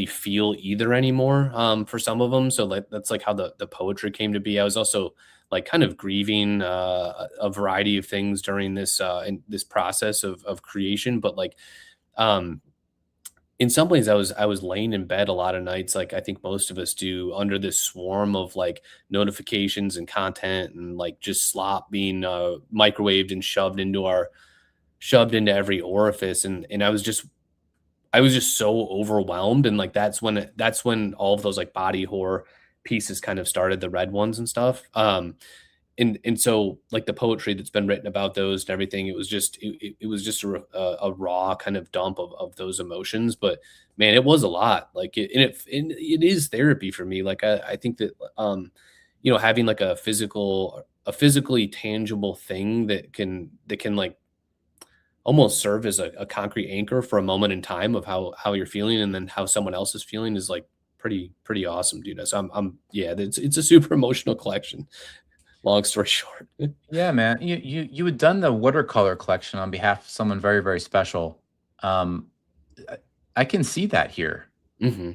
feel either anymore for some of them. So like that's like how the poetry came to be. I was also like kind of grieving a variety of things during this in this process of creation, but like um in some ways I was laying in bed a lot of nights like I think most of us do under this swarm of like notifications and content and like just slop being microwaved and shoved into every orifice, and I was just so overwhelmed, and like that's when all of those like body horror pieces kind of started, the red ones and stuff. And so like the poetry that's been written about those and everything, it was just a raw kind of dump of those emotions. But man, it was a lot. Like it is therapy for me. Like I think that having like a physically tangible thing that can like almost serve as a concrete anchor for a moment in time of how you're feeling and then how someone else is feeling is like pretty awesome, dude. So yeah, it's a super emotional collection. Long story short. Yeah, man. You had done the watercolor collection on behalf of someone very, very special. I, I can see that here. Mm-hmm.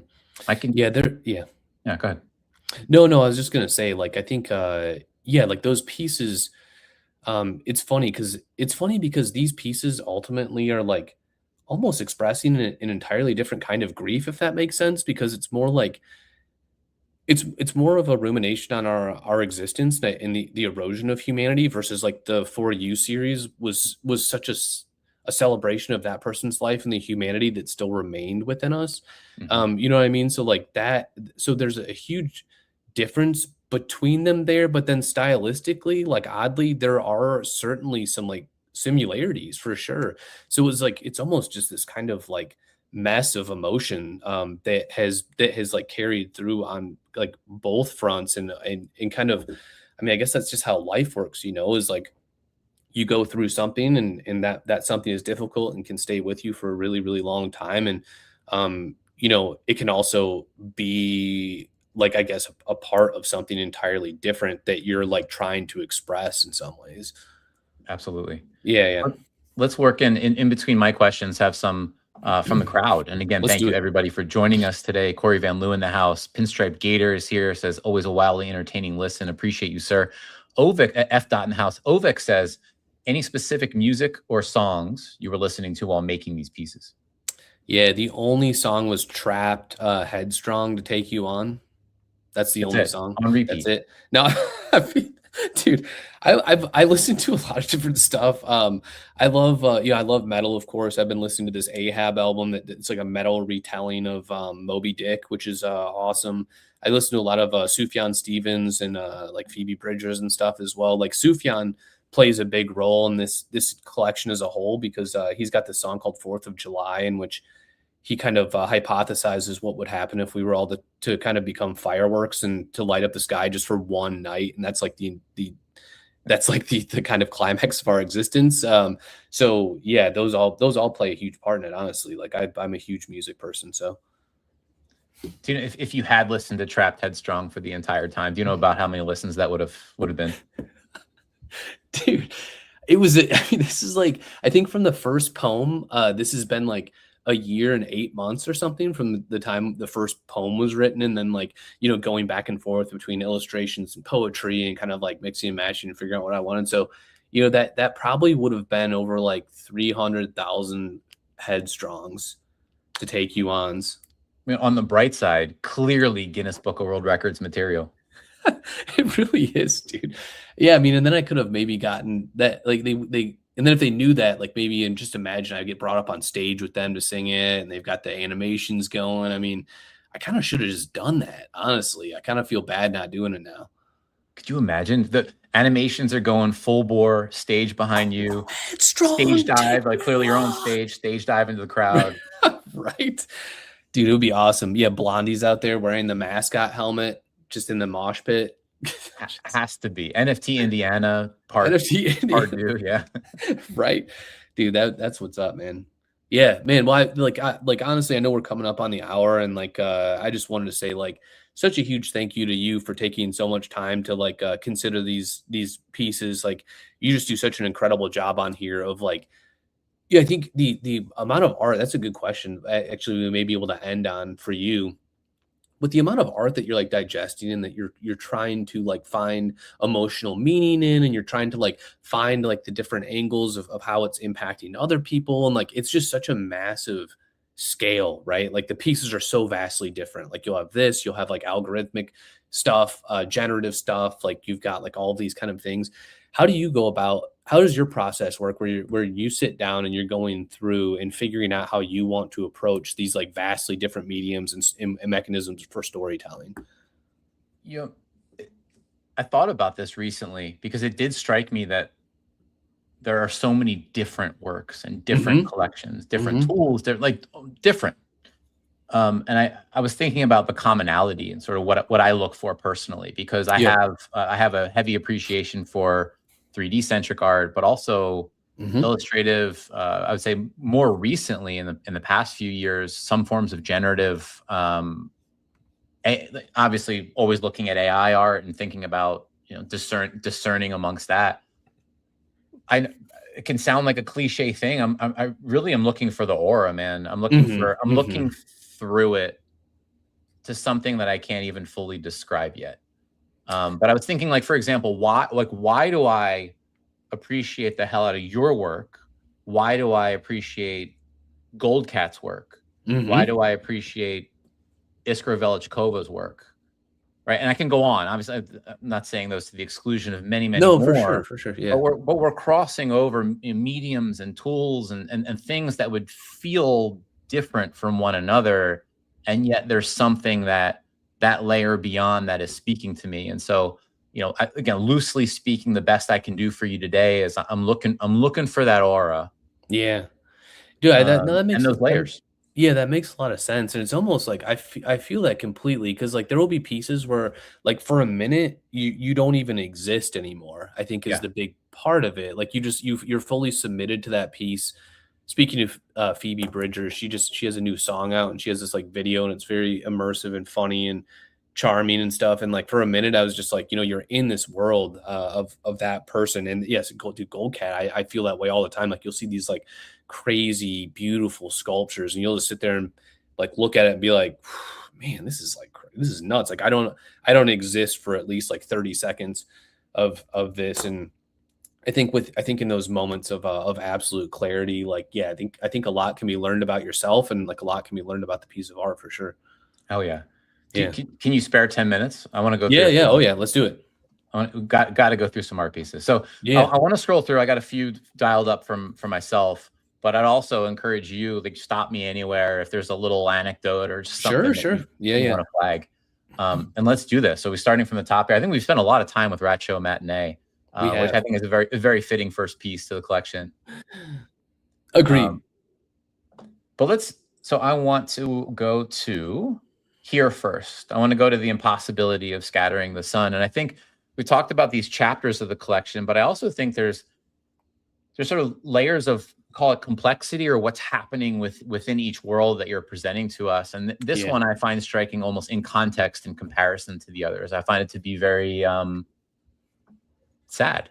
I can. Yeah, yeah. Yeah, go ahead. No, I was just gonna say, like, I think yeah, like those pieces, it's funny because these pieces ultimately are like almost expressing an entirely different kind of grief, if that makes sense, because it's more like it's more of a rumination on our existence and the erosion of humanity versus like the For You series was such a celebration of that person's life and the humanity that still remained within us. Mhm. You know what I mean? So like that, so there's a huge difference between them there, but then stylistically, like oddly, there are certainly some like similarities for sure. So it was like it's almost just this kind of like mess of emotion that has like carried through on like both fronts and kind of, I mean, I guess that's just how life works, is like you go through something and that something is difficult and can stay with you for a really really long time. And it can also be like, I guess, a part of something entirely different that you're like trying to express in some ways. Absolutely. Yeah. Let's work in between my questions, have some from the crowd. And again, Let's thank do you it. everybody for joining us today. Corey Van Leeuwen in the house. Pinstripe Gator is here, says always a wildly entertaining listen. Appreciate you, sir. Ovik at F. Dot in the house. Ovik says, any specific music or songs you were listening to while making these pieces? Yeah, the only song was Trapped, Headstrong to Take You On. That's the only song. On repeat. That's it. No, I mean, dude, I listened to a lot of different stuff. I love I love metal, of course. I've been listening to this Ahab album it's like a metal retelling of Moby Dick, which is awesome. I listen to a lot of Sufjan Stevens and like Phoebe Bridgers and stuff as well. Like Sufjan plays a big role in this collection as a whole because he's got this song called 4th of July in which he kind of hypothesizes what would happen if we were all to kind of become fireworks and to light up the sky just for one night. And that's like the kind of climax of our existence. So yeah, those all play a huge part in it, honestly. Like I'm a huge music person. So do you know if you had listened to Trapped Headstrong for the entire time, do you know about how many listens that would have been? Dude, it was, I mean, this is like, I think from the first poem, this has been like a year and 8 months or something from the time the first poem was written. And then like, going back and forth between illustrations and poetry and kind of like mixing and matching and figuring out what I wanted. So, that probably would have been over like 300,000 headstrongs to Take You Ons. I mean, on the bright side, clearly Guinness Book of World Records material. It really is, dude. Yeah, I mean, and then I could have maybe gotten that, like they and then if they knew that, like maybe, and just imagine I get brought up on stage with them to sing it, and they've got the animations going. I mean, I kind of should have just done that. Honestly, I kind of feel bad not doing it now. Could you imagine the animations are going full bore, stage behind you, Headstrong, stage dive, like clearly you're on stage, stage dive into the crowd. Right, dude, it would be awesome. Yeah, Blondie's out there wearing the mascot helmet, just in the mosh pit. Has to be NFT Indiana part two, yeah. Right, dude, that's what's up, man. Yeah, man. Well, like honestly, I know we're coming up on the hour, and like I just wanted to say like such a huge thank you to you for taking so much time to like consider these pieces. Like you just do such an incredible job on here of like, yeah, I think the amount of art, that's a good question. Actually, we may be able to end on for you with the amount of art that you're like digesting and that you're trying to like find emotional meaning in, and you're trying to like find like the different angles of how it's impacting other people. And like, it's just such a massive scale, right? Like the pieces are so vastly different. Like you'll have like algorithmic stuff, generative stuff. Like you've got like all these kind of things. How does your process work where you sit down and you're going through and figuring out how you want to approach these like vastly different mediums and mechanisms for storytelling? I thought about this recently because it did strike me that there are so many different works and different collections, different tools. They're like different. And I was thinking about the commonality and sort of what I look for personally, because I have a heavy appreciation for 3D centric art, but also illustrative. I would say more recently in the past few years, some forms of generative obviously always looking at AI art and thinking about, discerning amongst that. It can sound like a cliche thing. I really am looking for the aura, man. I'm looking through it to something that I can't even fully describe yet. But I was thinking, like, for example, why do I appreciate the hell out of your work? Why do I appreciate Goldcat's work? Why do I appreciate Iskra Velichkova's work? Right. And I can go on. Obviously, I'm not saying those to the exclusion of many No, more. for sure. Yeah. But we're crossing over mediums and tools and things that would feel different from one another. And yet there's something that layer beyond that is speaking to me. And so, again, loosely speaking, the best I can do for you today is I'm looking for that aura. Yeah. Dude, that makes and those layers. Yeah, that makes a lot of sense, and it's almost like I feel that completely because like there will be pieces where like for a minute you don't even exist anymore. I think is Yeah. the big part of it. Like you're fully submitted to that piece. Speaking of Phoebe Bridgers, she has a new song out and she has this like video and it's very immersive and funny and charming and stuff. And like for a minute, I was just like, you're in this world of that person. And yes, Goldcat, I feel that way all the time. Like you'll see these like crazy, beautiful sculptures, and you'll just sit there and like look at it and be like, man, this is nuts. Like I don't exist for at least like 30 seconds of this. And I think in those moments of absolute clarity, like, yeah, I think a lot can be learned about yourself and like a lot can be learned about the piece of art for sure. Oh yeah. Yeah. Can you spare 10 minutes? I want to go Yeah, through. Yeah. Oh yeah. Let's do it. Got to go through some art pieces. So yeah, I want to scroll through. I got a few dialed up for myself, but I'd also encourage you, like, stop me anywhere if there's a little anecdote or just something sure. You want to flag. And let's do this. So we're starting from the top here. I think we've spent a lot of time with Rat Show Matinee, which I think is a very fitting first piece to the collection. Agreed. So I want to go to here first. I want to go to the impossibility of scattering the sun. And I think we talked about these chapters of the collection, but I also think there's sort of layers of, call it, complexity, or what's happening within each world that you're presenting to us. And this one I find striking almost in context in comparison to the others. I find it to be very sad.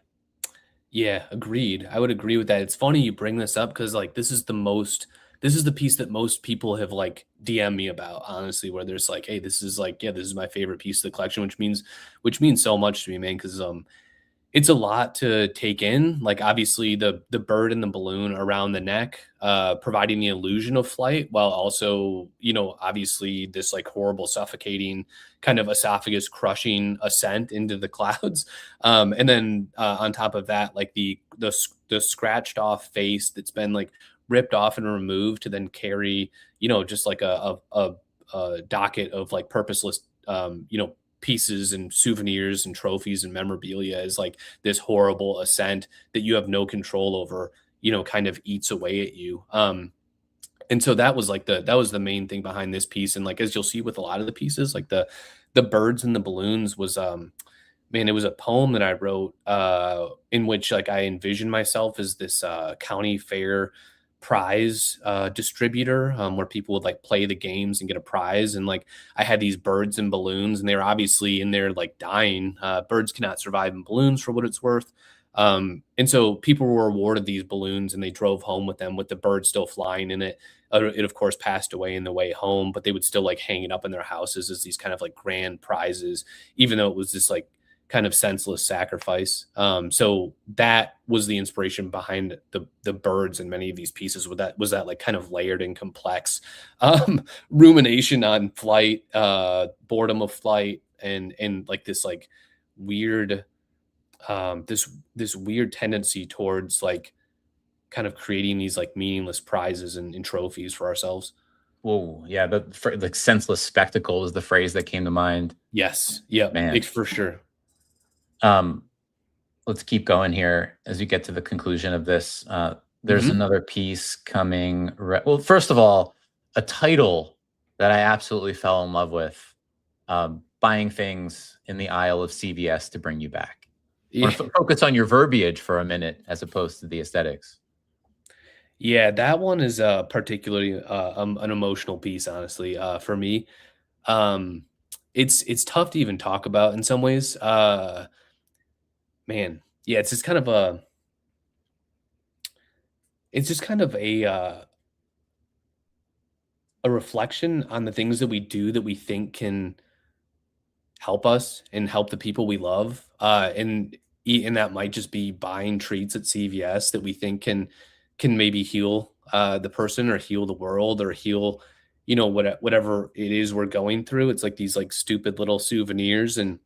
Yeah, agreed. I would agree with that. It's funny you bring this up because like this is the piece that most people have like DM me about, honestly, where there's like, hey, this is my favorite piece of the collection, which means so much to me, man, because it's a lot to take in. Like obviously the bird and the balloon around the neck, providing the illusion of flight, while also, obviously this like horrible suffocating kind of esophagus crushing ascent into the clouds. And then on top of that, like the scratched off face that's been like ripped off and removed to then carry, just like a docket of like purposeless, pieces and souvenirs and trophies and memorabilia is like this horrible ascent that you have no control over, kind of eats away at you. And so that was the main thing behind this piece. And like, as you'll see with a lot of the pieces, like the birds and the balloons was, man, it was a poem that I wrote, in which like I envisioned myself as this, county fair prize distributor, where people would like play the games and get a prize. And like I had these birds and balloons, and they were obviously in there like dying. Birds cannot survive in balloons, for what it's worth. And so people were awarded these balloons and they drove home with them with the bird still flying in it. It of course passed away in the way home, but they would still like hang it up in their houses as these kind of like grand prizes, even though it was this like kind of senseless sacrifice. So that was the inspiration behind the birds in many of these pieces. Was that like kind of layered and complex rumination on flight, boredom of flight, and like this like weird, this weird tendency towards like kind of creating these like meaningless prizes and trophies for ourselves. Oh yeah, like senseless spectacle is the phrase that came to mind. Yes, yeah, man, for sure. Let's keep going here as we get to the conclusion of this. There's another piece coming. Well, first of all, a title that I absolutely fell in love with, Buying Things in the Aisle of CVS to Bring You Back. Yeah. Focus on your verbiage for a minute as opposed to the aesthetics. Yeah, that one is particularly an emotional piece, honestly, for me. it's tough to even talk about in some ways. Man, yeah, it's just kind of a reflection on the things that we do that we think can help us and help the people we love. And that might just be buying treats at CVS that we think can maybe heal the person or heal the world or heal, whatever it is we're going through. It's like these like stupid little souvenirs, and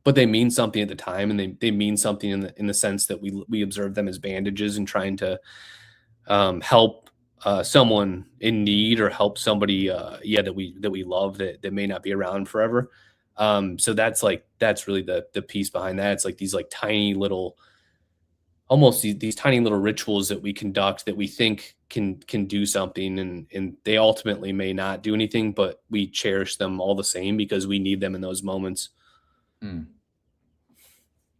but they mean something at the time, and they mean something in the sense that we observe them as bandages and trying to help someone in need or help somebody that we love that may not be around forever. So that's really the piece behind that. It's like these like tiny little, almost these tiny little rituals that we conduct that we think can do something, and they ultimately may not do anything, but we cherish them all the same because we need them in those moments.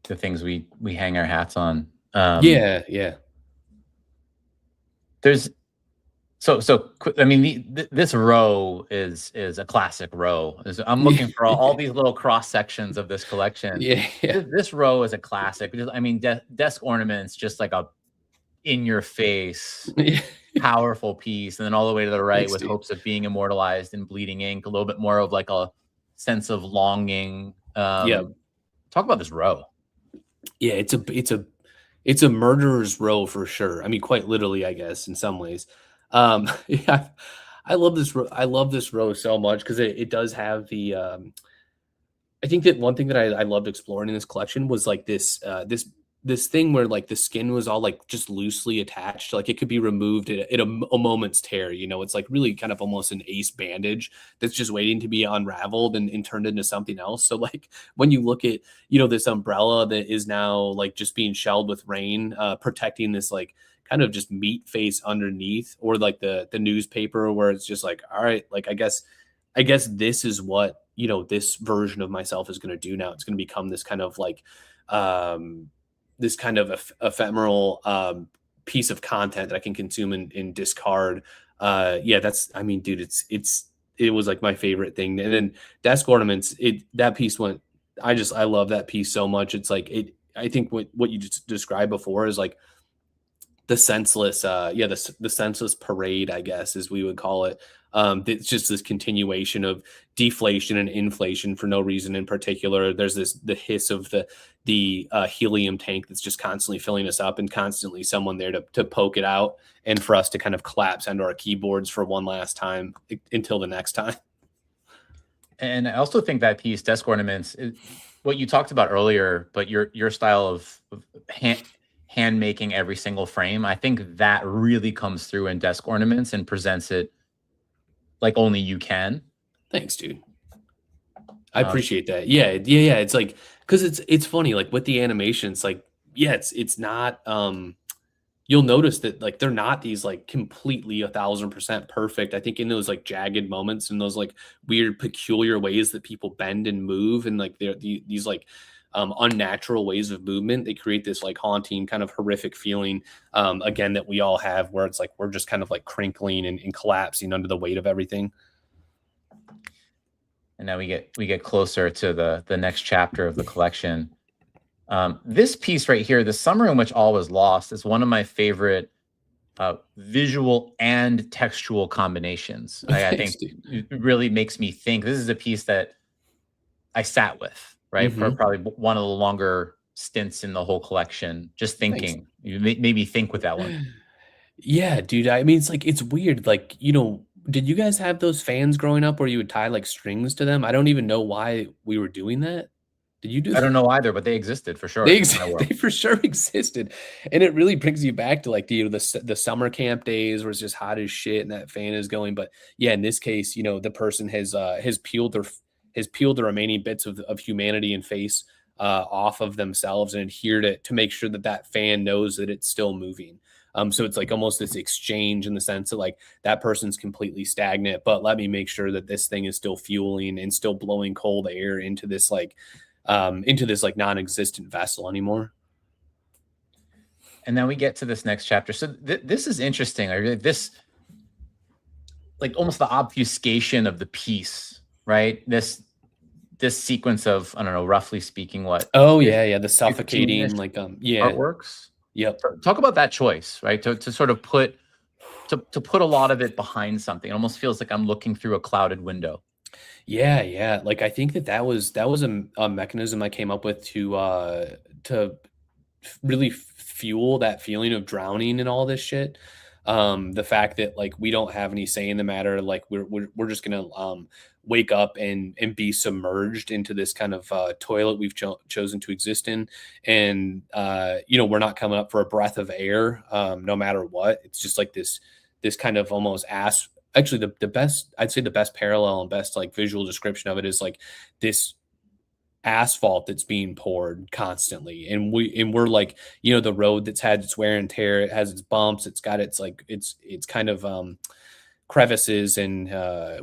The things we hang our hats on. Yeah. There's I mean, this row is a classic row. I'm looking for all these little cross sections of this collection. Yeah. This row is a classic. Because, I mean, desk ornaments, just like a in your face, powerful piece, and then all the way to the right with hopes of being immortalized in bleeding ink. A little bit more of like a sense of longing. Talk about this row. Yeah, it's a murderer's row for sure. I mean, quite literally, I guess, in some ways. Yeah, I love this row so much because it does have the. I think that one thing that I loved exploring in this collection was like this thing where like the skin was all like just loosely attached, like it could be removed at a moment's tear. It's like really kind of almost an ace bandage that's just waiting to be unraveled and turned into something else. So like when you look at this umbrella that is now like just being shelled with rain, protecting this like kind of just meat face underneath, or like the newspaper where it's just like, all right, like I guess this is what this version of myself is going to do now. It's going to become this kind of like this kind of ephemeral piece of content that I can consume and discard. That's, I mean, dude, it was like my favorite thing. And then desk ornaments, that piece went, I love that piece so much. It's like, I think what you just described before is like the senseless, the senseless parade, I guess, as we would call it. It's just this continuation of deflation and inflation for no reason in particular. There's the hiss of the helium tank that's just constantly filling us up, and constantly someone there to poke it out, and for us to kind of collapse onto our keyboards for one last time until the next time. And I also think that piece, desk ornaments, what you talked about earlier, but your style of hand making every single frame, I think that really comes through in desk ornaments and presents it like only you can. Thanks, dude. I appreciate that. Yeah. It's like, because it's funny, like with the animations, like, yeah, it's not you'll notice that like they're not these like completely 1,000% perfect. I think in those like jagged moments and those like weird peculiar ways that people bend and move, and like these like unnatural ways of movement, they create this like haunting kind of horrific feeling again that we all have, where it's like we're just kind of like crinkling and collapsing under the weight of everything. And now we get closer to the next chapter of the collection. This piece right here, The Summer in Which All Was Lost, is one of my favorite visual and textual combinations. I think it really makes me think. This is a piece that I sat with, right? For probably one of the longer stints in the whole collection, just thinking. Thanks. You made me think with that one. Yeah, dude. I mean, it's weird. Like, did you guys have those fans growing up where you would tie like strings to them? I don't even know why we were doing that. Did you do that? I don't know either, but they existed for sure. They for sure existed. And it really brings you back to like the summer camp days where it's just hot as shit and that fan is going. But yeah, in this case, the person has peeled the remaining bits of humanity and face off of themselves and adhered to make sure that fan knows that it's still moving. So it's like almost this exchange in the sense that like that person's completely stagnant, but let me make sure that this thing is still fueling and still blowing cold air into this like non-existent vessel anymore. And then we get to this next chapter. So this is interesting. This like almost the obfuscation of the piece, right? This this sequence of, I don't know, roughly speaking, what? Oh yeah, the suffocating, 15-ish like yeah, artworks. yep. Talk about that choice, right? To sort of put a lot of it behind something. It almost feels like I'm looking through a clouded window. Yeah. Like I think that was a mechanism I came up with to really fuel that feeling of drowning and all this shit. The fact that like we don't have any say in the matter, like we're just gonna wake up and be submerged into this kind of toilet we've chosen to exist in, and we're not coming up for a breath of air, no matter what. It's just like this kind of almost ass. Actually, the best, I'd say the best parallel and best like visual description of it is like this asphalt that's being poured constantly, and we're like, the road that's had its wear and tear, it has its bumps, it's got its like it's kind of crevices and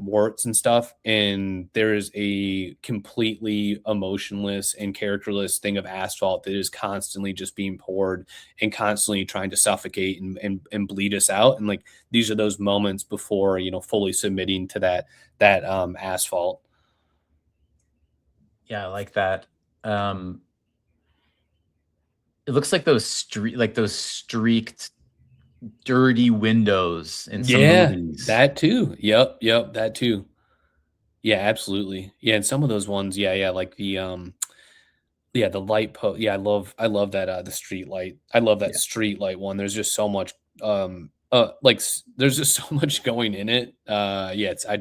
warts and stuff, and there is a completely emotionless and characterless thing of asphalt that is constantly just being poured and constantly trying to suffocate and bleed us out, and like these are those moments before fully submitting to that asphalt. Yeah, I like that. It looks like those streaked, dirty windows in some Yeah, movies. that too. Yep, that too. Yeah, absolutely. Yeah, and some of those ones, yeah, like the light yeah, I love that the street light. I love that Yeah. street light one. There's just so much there's just so much going in it. Yeah, it's I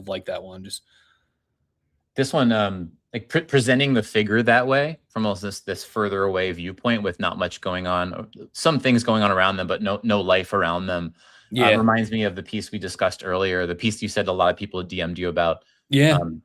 like that one just. This one, like presenting the figure that way from almost this further away viewpoint with not much going on, some things going on around them, but no life around them. Yeah. Reminds me of the piece we discussed earlier, the piece you said a lot of people DM'd you about. Yeah. Um,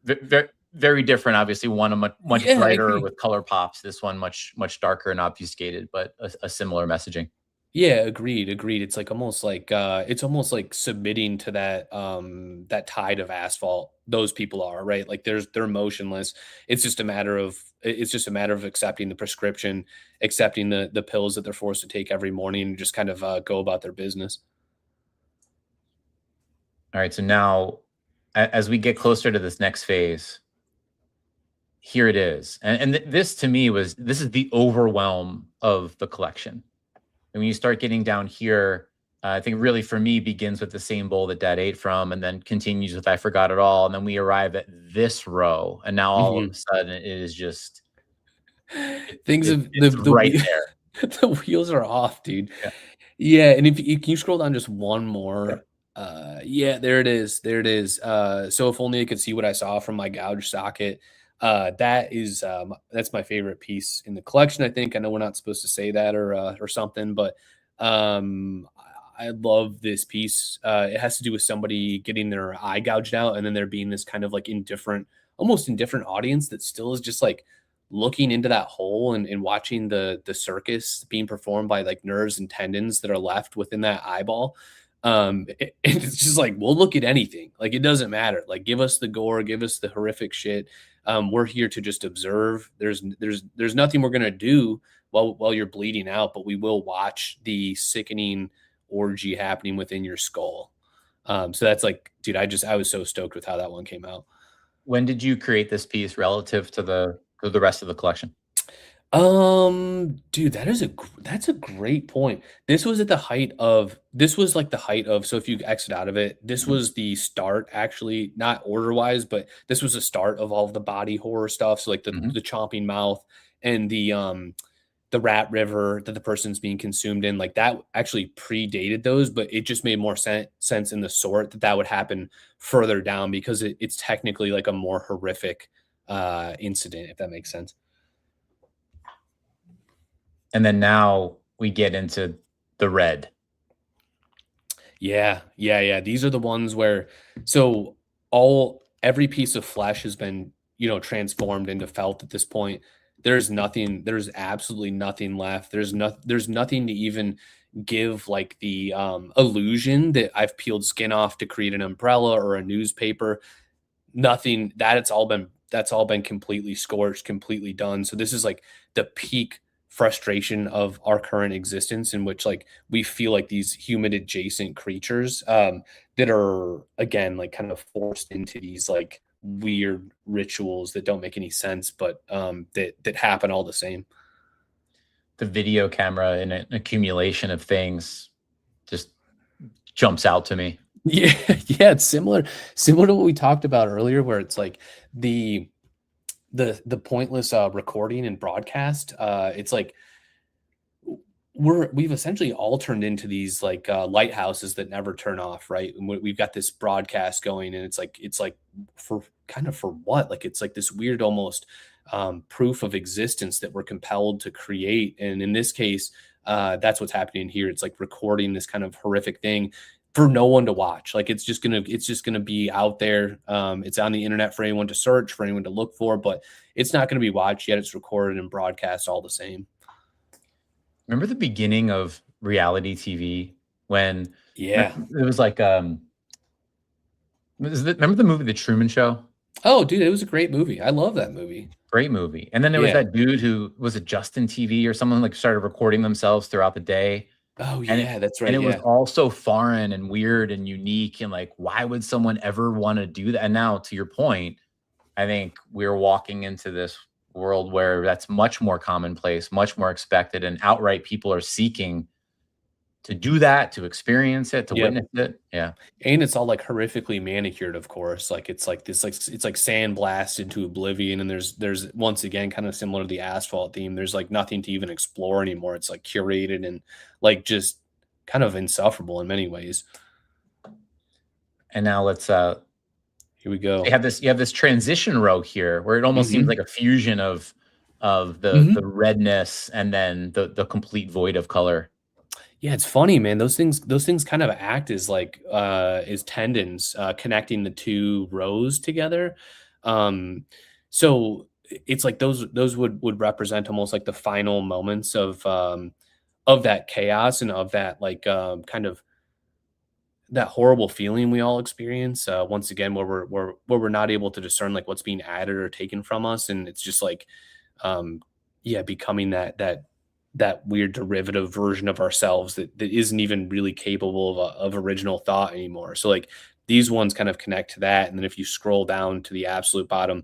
very, very different, obviously. One a much Yeah, I brighter agree. with color pops. This one much darker and obfuscated, but a similar messaging. Yeah, agreed. It's almost like submitting to that tide of asphalt. Those people are, right? Like they're motionless. It's just a matter of accepting the prescription, accepting the pills that they're forced to take every morning, and just kind of go about their business. All right, so now as we get closer to this next phase, here it is. And this to me this is the overwhelm of the collection. And when you start getting down here, I think really for me begins with the same bowl that Dad ate from, and then continues with I Forgot It All, and then we arrive at this row, and now all of a Mhm. sudden it is just Things of it's right there. the wheels are off, dude. Yeah, Yeah, and if you can you scroll down just one yeah. more? Yeah, there it is. There it is. So if only I could see what I saw from my gouge socket. That's my favorite piece in the collection. I think I know we're not supposed to say that or something, but I love this piece. It has to do with somebody getting their eye gouged out, and then there being this kind of like indifferent, almost indifferent audience that still is just like looking into that hole and watching the circus being performed by like nerves and tendons that are left within that eyeball. And it's just like we'll look at anything. Like it doesn't matter. Like give us the gore, give us the horrific shit. We're here to just observe. There's nothing we're gonna do while you're bleeding out, but we will watch the sickening orgy happening within your skull. So that's like, dude, I was so stoked with how that one came out. When did you create this piece relative to the rest of the collection? Dude, that's a great point. This was like the height of, so if you exit out of it, this Mhm. was the start actually, not order-wise, but this was the start of all of the body horror stuff. So like the Mhm. the chomping mouth and the rat river that the person's being consumed in, like that actually predated those, but it just made more sense in the sort that would happen further down because it's technically like a more horrific incident, if that makes sense. And then now we get into the red. Yeah. These are the ones where so all every piece of flesh has been, transformed into felt at this point. There's absolutely nothing left. There's nothing to even give like the illusion that I've peeled skin off to create an umbrella or a newspaper. Nothing that it's all been that's all been completely scorched, completely done. So this is like the peak frustration of our current existence in which like we feel like these human adjacent creatures that are again like kind of forced into these like weird rituals that don't make any sense, but that happen all the same. The video camera and an accumulation of things just jumps out to me. Yeah, yeah, it's similar to what we talked about earlier, where it's like the pointless recording and broadcast. It's like we've essentially all turned into these like lighthouses that never turn off, right? And we've got this broadcast going, and it's like for what? Like it's like this weird almost proof of existence that we're compelled to create. And in this case, that's what's happening here. It's like recording this kind of horrific thing for no one to watch. Like it's just gonna be out there. It's on the internet for anyone to search, for anyone to look for, but it's not gonna be watched yet. It's recorded and broadcast all the same. Remember the beginning of reality TV when Yeah. it was like remember the movie The Truman Show? Oh, dude, it was a great movie. I love that movie. Great movie. And then there was that dude who was it Justin TV or someone like started recording themselves throughout the day. Oh yeah, that's right. And it was all so foreign and weird and unique and like, why would someone ever want to do that? And now to your point, I think we're walking into this world where that's much more commonplace, much more expected, and outright people are seeking to do that, to experience it, to witness it. Yeah. And it's all like horrifically manicured, of course. Like it's like this, like it's like sandblasted into oblivion. And there's once again kind of similar to the asphalt theme. There's like nothing to even explore anymore. It's like curated and like just kind of insufferable in many ways. And now let's here we go. You have this transition row here where it almost seems like a fusion of the redness and then the complete void of color. Yeah, it's funny, man. Those things kind of act as like as tendons connecting the two rows together. So it's like those would represent almost like the final moments of that chaos and of that like kind of that horrible feeling we all experience once again where we're not able to discern like what's being added or taken from us, and it's just like becoming that weird derivative version of ourselves that isn't even really capable of original thought anymore. So like these ones kind of connect to that. And then if you scroll down to the absolute bottom,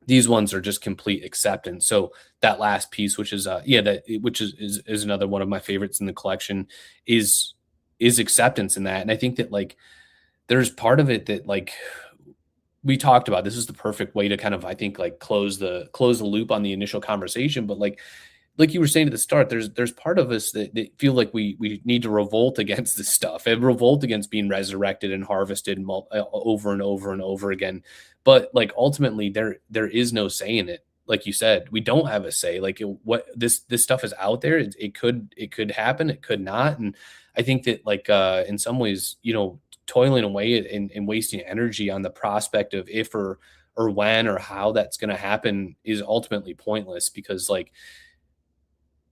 these ones are just complete acceptance. So that last piece, which is is another one of my favorites in the collection, is acceptance in that. And I think that like there's part of it that like we talked about, this is the perfect way to kind of, I think, like close the loop on the initial conversation. But like you were saying at the start, there's part of us that feel like we need to revolt against this stuff and revolt against being resurrected and harvested over and over and over again. But like ultimately, there is no say in it. Like you said, we don't have a say. Like what this stuff is out there. It could happen. It could not. And I think that like in some ways, toiling away and wasting energy on the prospect of if or when or how that's going to happen is ultimately pointless, because like,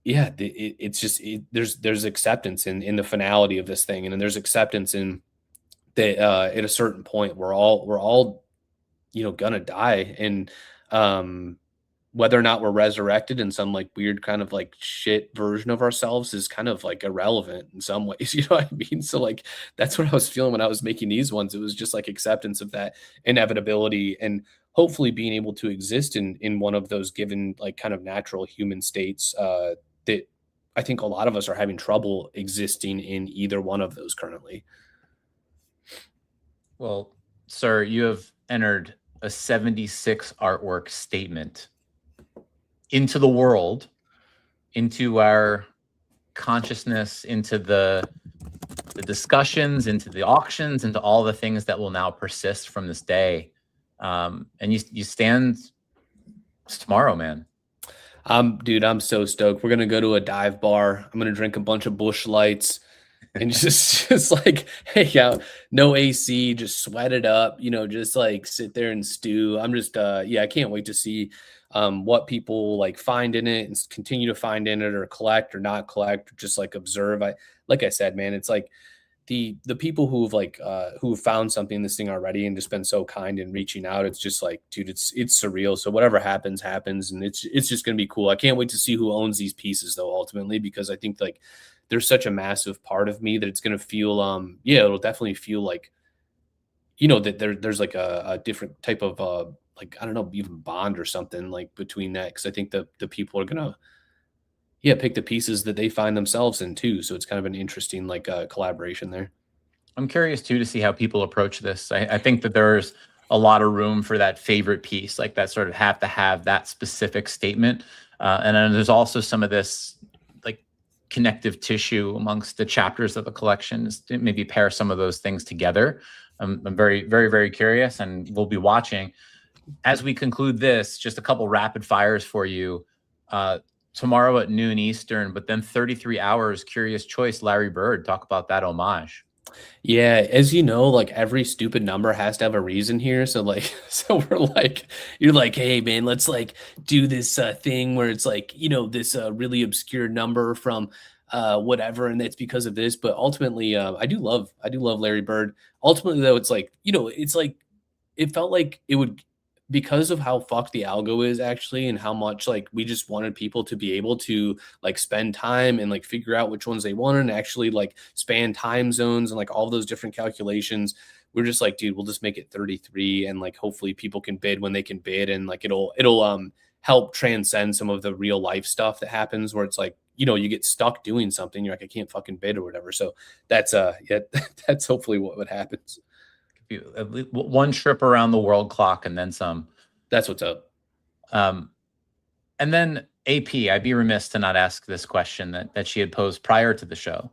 yeah, it's just there's acceptance in the finality of this thing, and then there's acceptance in that at a certain point we're all gonna die, and whether or not we're resurrected in some like weird kind of like shit version of ourselves is kind of like irrelevant in some ways. You know what I mean? So like that's what I was feeling when I was making these ones. It was just like acceptance of that inevitability and hopefully being able to exist in one of those given like kind of natural human states that I think a lot of us are having trouble existing in either one of those currently. Well, sir, you have entered a 76 artwork statement into the world, into our consciousness, into the discussions, into the auctions, into all the things that will now persist from this day. And you stand tomorrow, man. Dude, I'm so stoked. We're gonna go to a dive bar. I'm gonna drink a bunch of Busch Lights and just like, hey, out, no AC, just sweat it up, just like sit there and stew. I'm just I can't wait to see what people like find in it and continue to find in it or collect or not collect, or just like observe. Like I said, man, it's like the people who've found something in this thing already and just been so kind and reaching out. It's just like, dude, it's surreal. So whatever happens, and it's just gonna be cool. I can't wait to see who owns these pieces though, ultimately, because I think like there's such a massive part of me that it's gonna feel it'll definitely feel like you know, that there's like a different type of like, I don't know, even bond or something like between that, because I think the people are gonna, yeah, pick the pieces that they find themselves in too. So it's kind of an interesting like collaboration there. I'm curious too to see how people approach this. I think that there's a lot of room for that favorite piece, like that sort of have to have that specific statement. And then there's also some of this like connective tissue amongst the chapters of the collection. Maybe pair some of those things together. I'm very, very, very curious, and we'll be watching. As we conclude this, just a couple rapid fires for you. Tomorrow at noon Eastern, but then 33 hours, Curious Choice, Larry Bird. Talk about that homage. Yeah, as you know, like every stupid number has to have a reason here. So like, so we're like, you're like, hey man, let's like do this thing where it's like, you know, this really obscure number from whatever, and it's because of this. But ultimately, I do love Larry Bird. Ultimately, though, it's like, you know, it's like it felt like it would, because of how fucked the algo is actually, and how much like we just wanted people to be able to like spend time and like figure out which ones they wanted and actually like span time zones and like all those different calculations. We're just like, dude, we'll just make it 33, and like hopefully people can bid when they can bid, and like it'll help transcend some of the real life stuff that happens where it's like, you know, you get stuck doing something, you're like, I can't fucking bid or whatever. So that's yeah, that's hopefully what happens. One trip around the world clock and then some. That's what's up. And then AP, I'd be remiss to not ask this question that she had posed prior to the show.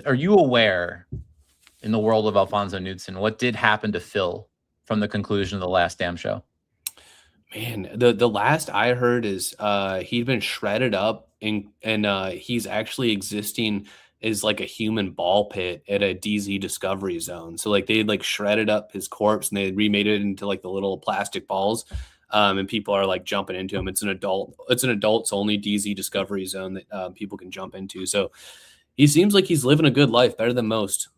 Are you aware, in the world of Alfonso Knudsen, what did happen to Phil from the conclusion of the last damn show? Man, the last I heard is he'd been shredded up and he's actually existing is like a human ball pit at a DZ Discovery Zone. So like they like shredded up his corpse and they remade it into like the little plastic balls. And people are like jumping into him. It's an adults only DZ Discovery Zone that people can jump into. So he seems like he's living a good life, better than most.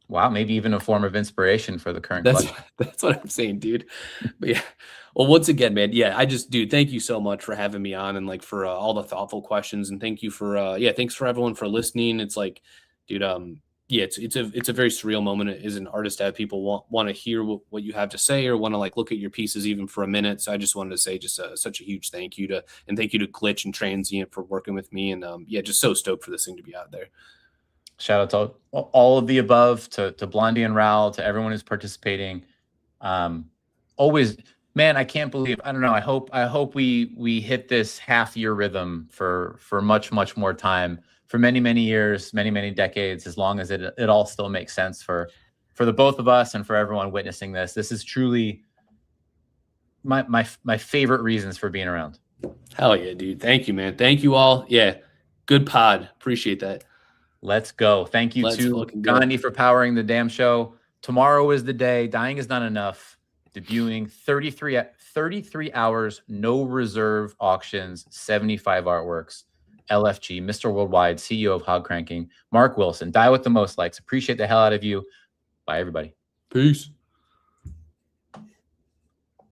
Wow, maybe even a form of inspiration for the current. That's what I'm saying, dude. But yeah. Well, once again, man, yeah, dude, thank you so much for having me on and like for all the thoughtful questions, and thank you for thanks for everyone for listening. It's like, dude, yeah, it's a very surreal moment as an artist to have people want to hear what you have to say or want to like look at your pieces even for a minute. So I just wanted to say just such a huge thank you to Glitch and Transient for working with me, and yeah, just so stoked for this thing to be out there. Shout out to all of the above, to Blondie and Raul, to everyone who's participating. Always. Man, I can't believe, I don't know. I hope we hit this half year rhythm for much more time, for many years, many decades, as long as it all still makes sense for the both of us and for everyone witnessing this. This is truly my favorite reasons for being around. Hell yeah, dude. Thank you, man. Thank you all. Yeah. Good pod. Appreciate that. Let's go. Thank you to Gandhi for powering the damn show. Tomorrow is the day. Dying is not enough. Debuting 33 hours, no reserve auctions, 75 artworks. LFG, Mr. Worldwide, CEO of Hog Cranking, Mark Wilson. Die with the most likes. Appreciate the hell out of you. Bye, everybody. Peace.